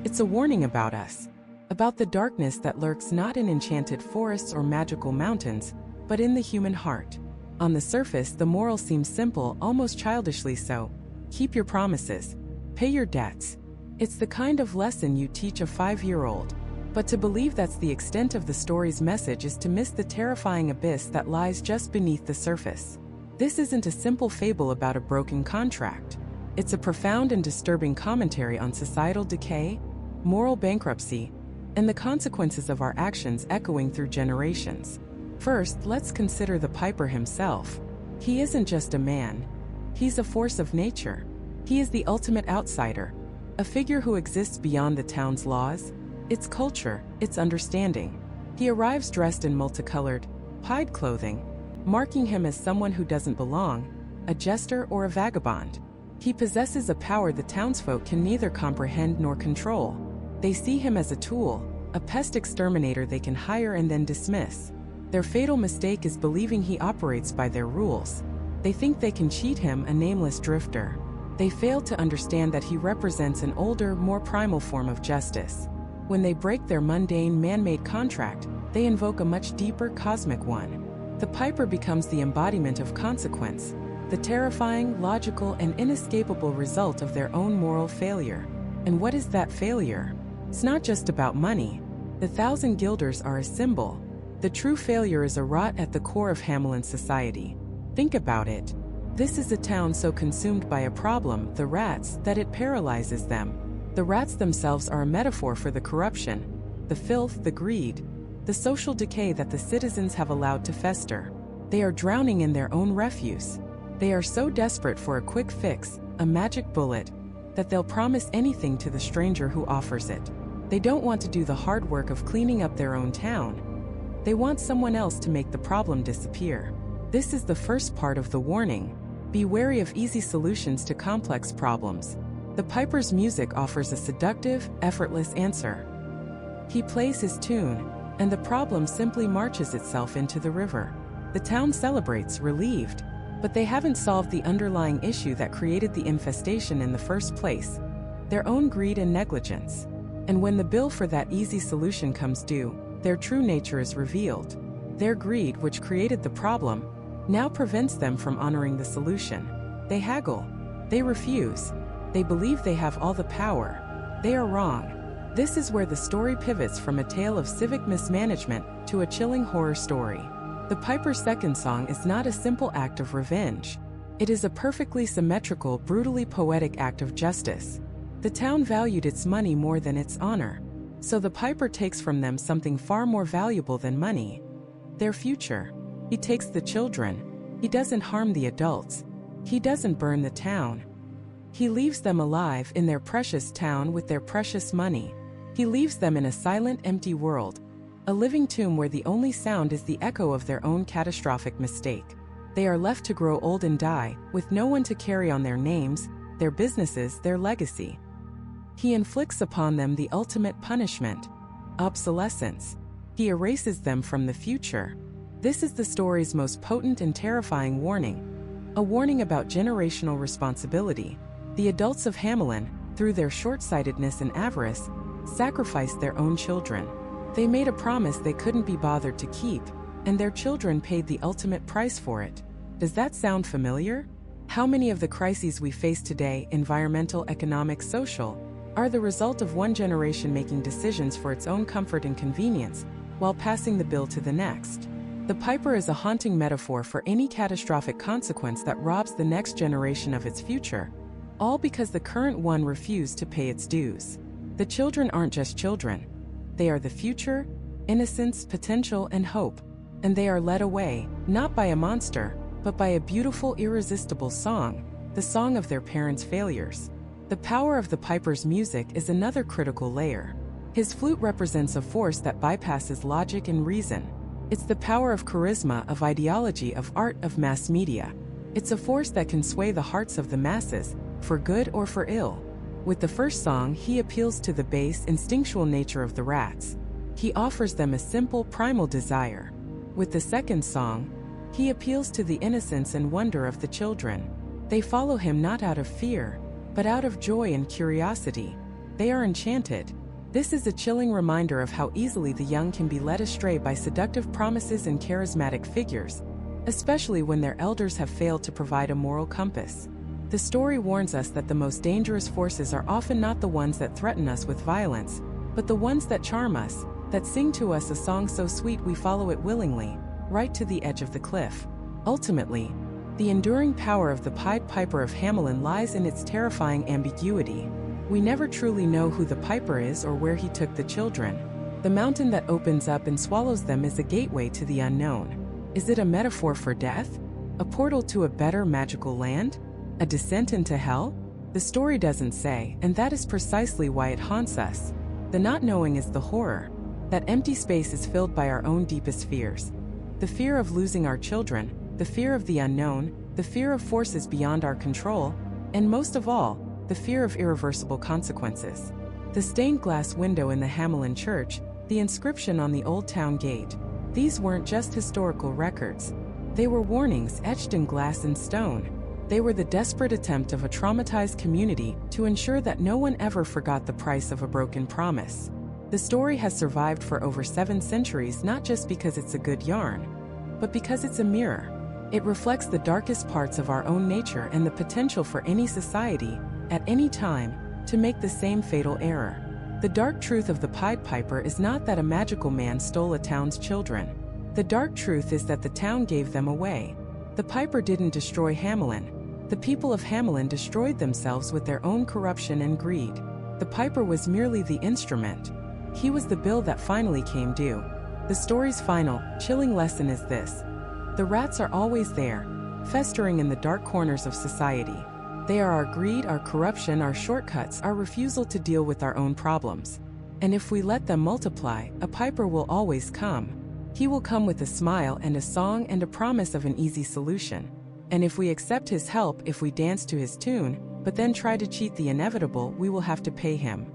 It's a warning about us. About the darkness that lurks not in enchanted forests or magical mountains, but in the human heart. On the surface, the moral seems simple, almost childishly so. Keep your promises. Pay your debts. It's the kind of lesson you teach a 5-year-old. But to believe that's the extent of the story's message is to miss the terrifying abyss that lies just beneath the surface. This isn't a simple fable about a broken contract. It's a profound and disturbing commentary on societal decay, moral bankruptcy, and the consequences of our actions echoing through generations. First, let's consider the piper himself. He isn't just a man. He's a force of nature. He is the ultimate outsider, a figure who exists beyond the town's laws, its culture, its understanding. He arrives dressed in multicolored, pied clothing, marking him as someone who doesn't belong, a jester or a vagabond. He possesses a power the townsfolk can neither comprehend nor control. They see him as a tool, a pest exterminator they can hire and then dismiss. Their fatal mistake is believing he operates by their rules. They think they can cheat him, a nameless drifter. They fail to understand that he represents an older, more primal form of justice. When they break their mundane, man-made contract, they invoke a much deeper, cosmic one. The piper becomes the embodiment of consequence, the terrifying, logical, and inescapable result of their own moral failure. And what is that failure? It's not just about money. The 1,000 guilders are a symbol. The true failure is a rot at the core of Hamelin society. Think about it. This is a town so consumed by a problem, the rats, that it paralyzes them. The rats themselves are a metaphor for the corruption, the filth, the greed, the social decay that the citizens have allowed to fester. They are drowning in their own refuse. They are so desperate for a quick fix, a magic bullet, that they'll promise anything to the stranger who offers it. They don't want to do the hard work of cleaning up their own town. They want someone else to make the problem disappear. This is the first part of the warning. Be wary of easy solutions to complex problems. The piper's music offers a seductive, effortless answer. He plays his tune, and the problem simply marches itself into the river. The town celebrates, relieved, but they haven't solved the underlying issue that created the infestation in the first place, their own greed and negligence. And when the bill for that easy solution comes due, their true nature is revealed. Their greed, which created the problem, now prevents them from honoring the solution. They haggle. They refuse. They believe they have all the power. They are wrong. This is where the story pivots from a tale of civic mismanagement to a chilling horror story. The piper's second song is not a simple act of revenge. It is a perfectly symmetrical, brutally poetic act of justice. The town valued its money more than its honor, so the piper takes from them something far more valuable than money: their future. He takes the children. He doesn't harm the adults. He doesn't burn the town. He leaves them alive in their precious town with their precious money. He leaves them in a silent, empty world, a living tomb where the only sound is the echo of their own catastrophic mistake. They are left to grow old and die, with no one to carry on their names, their businesses, their legacy. He inflicts upon them the ultimate punishment: obsolescence. He erases them from the future. This is the story's most potent and terrifying warning, a warning about generational responsibility. The adults of Hamelin, through their short-sightedness and avarice, sacrificed their own children. They made a promise they couldn't be bothered to keep, and their children paid the ultimate price for it. Does that sound familiar? How many of the crises we face today, environmental, economic, social, are the result of one generation making decisions for its own comfort and convenience, while passing the bill to the next? The piper is a haunting metaphor for any catastrophic consequence that robs the next generation of its future, all because the current one refused to pay its dues. The children aren't just children. They are the future, innocence, potential, and hope. And they are led away, not by a monster, but by a beautiful, irresistible song, the song of their parents' failures. The power of the piper's music is another critical layer. His flute represents a force that bypasses logic and reason. It's the power of charisma, of ideology, of art, of mass media. It's a force that can sway the hearts of the masses, for good or for ill. With the first song, he appeals to the base, instinctual nature of the rats. He offers them a simple, primal desire. With the second song, he appeals to the innocence and wonder of the children. They follow him not out of fear, but out of joy and curiosity. They are enchanted. This is a chilling reminder of how easily the young can be led astray by seductive promises and charismatic figures, especially when their elders have failed to provide a moral compass. The story warns us that the most dangerous forces are often not the ones that threaten us with violence, but the ones that charm us, that sing to us a song so sweet we follow it willingly, right to the edge of the cliff. Ultimately, the enduring power of the Pied Piper of Hamelin lies in its terrifying ambiguity. We never truly know who the piper is or where he took the children. The mountain that opens up and swallows them is a gateway to the unknown. Is it a metaphor for death? A portal to a better magical land? A descent into hell? The story doesn't say, and that is precisely why it haunts us. The not knowing is the horror. That empty space is filled by our own deepest fears. The fear of losing our children, the fear of the unknown, the fear of forces beyond our control, and most of all, the fear of irreversible consequences. The stained glass window in the Hamelin church, the inscription on the old town gate, these weren't just historical records. They were warnings etched in glass and stone. They were the desperate attempt of a traumatized community to ensure that no one ever forgot the price of a broken promise. The story has survived for over 7 centuries not just because it's a good yarn, but because it's a mirror. It reflects the darkest parts of our own nature and the potential for any society, at any time, to make the same fatal error. The dark truth of the Pied Piper is not that a magical man stole a town's children. The dark truth is that the town gave them away. The Piper didn't destroy Hamelin. The people of Hamelin destroyed themselves with their own corruption and greed. The Piper was merely the instrument. He was the bill that finally came due. The story's final, chilling lesson is this. The rats are always there, festering in the dark corners of society. They are our greed, our corruption, our shortcuts, our refusal to deal with our own problems. And if we let them multiply, a piper will always come. He will come with a smile and a song and a promise of an easy solution. And if we accept his help, if we dance to his tune, but then try to cheat the inevitable, we will have to pay him.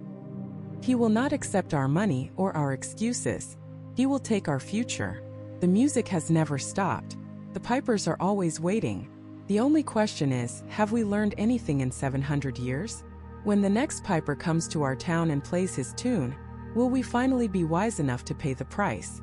He will not accept our money or our excuses. He will take our future. The music has never stopped. The pipers are always waiting. The only question is, have we learned anything in 700 years? When the next piper comes to our town and plays his tune, will we finally be wise enough to pay the price?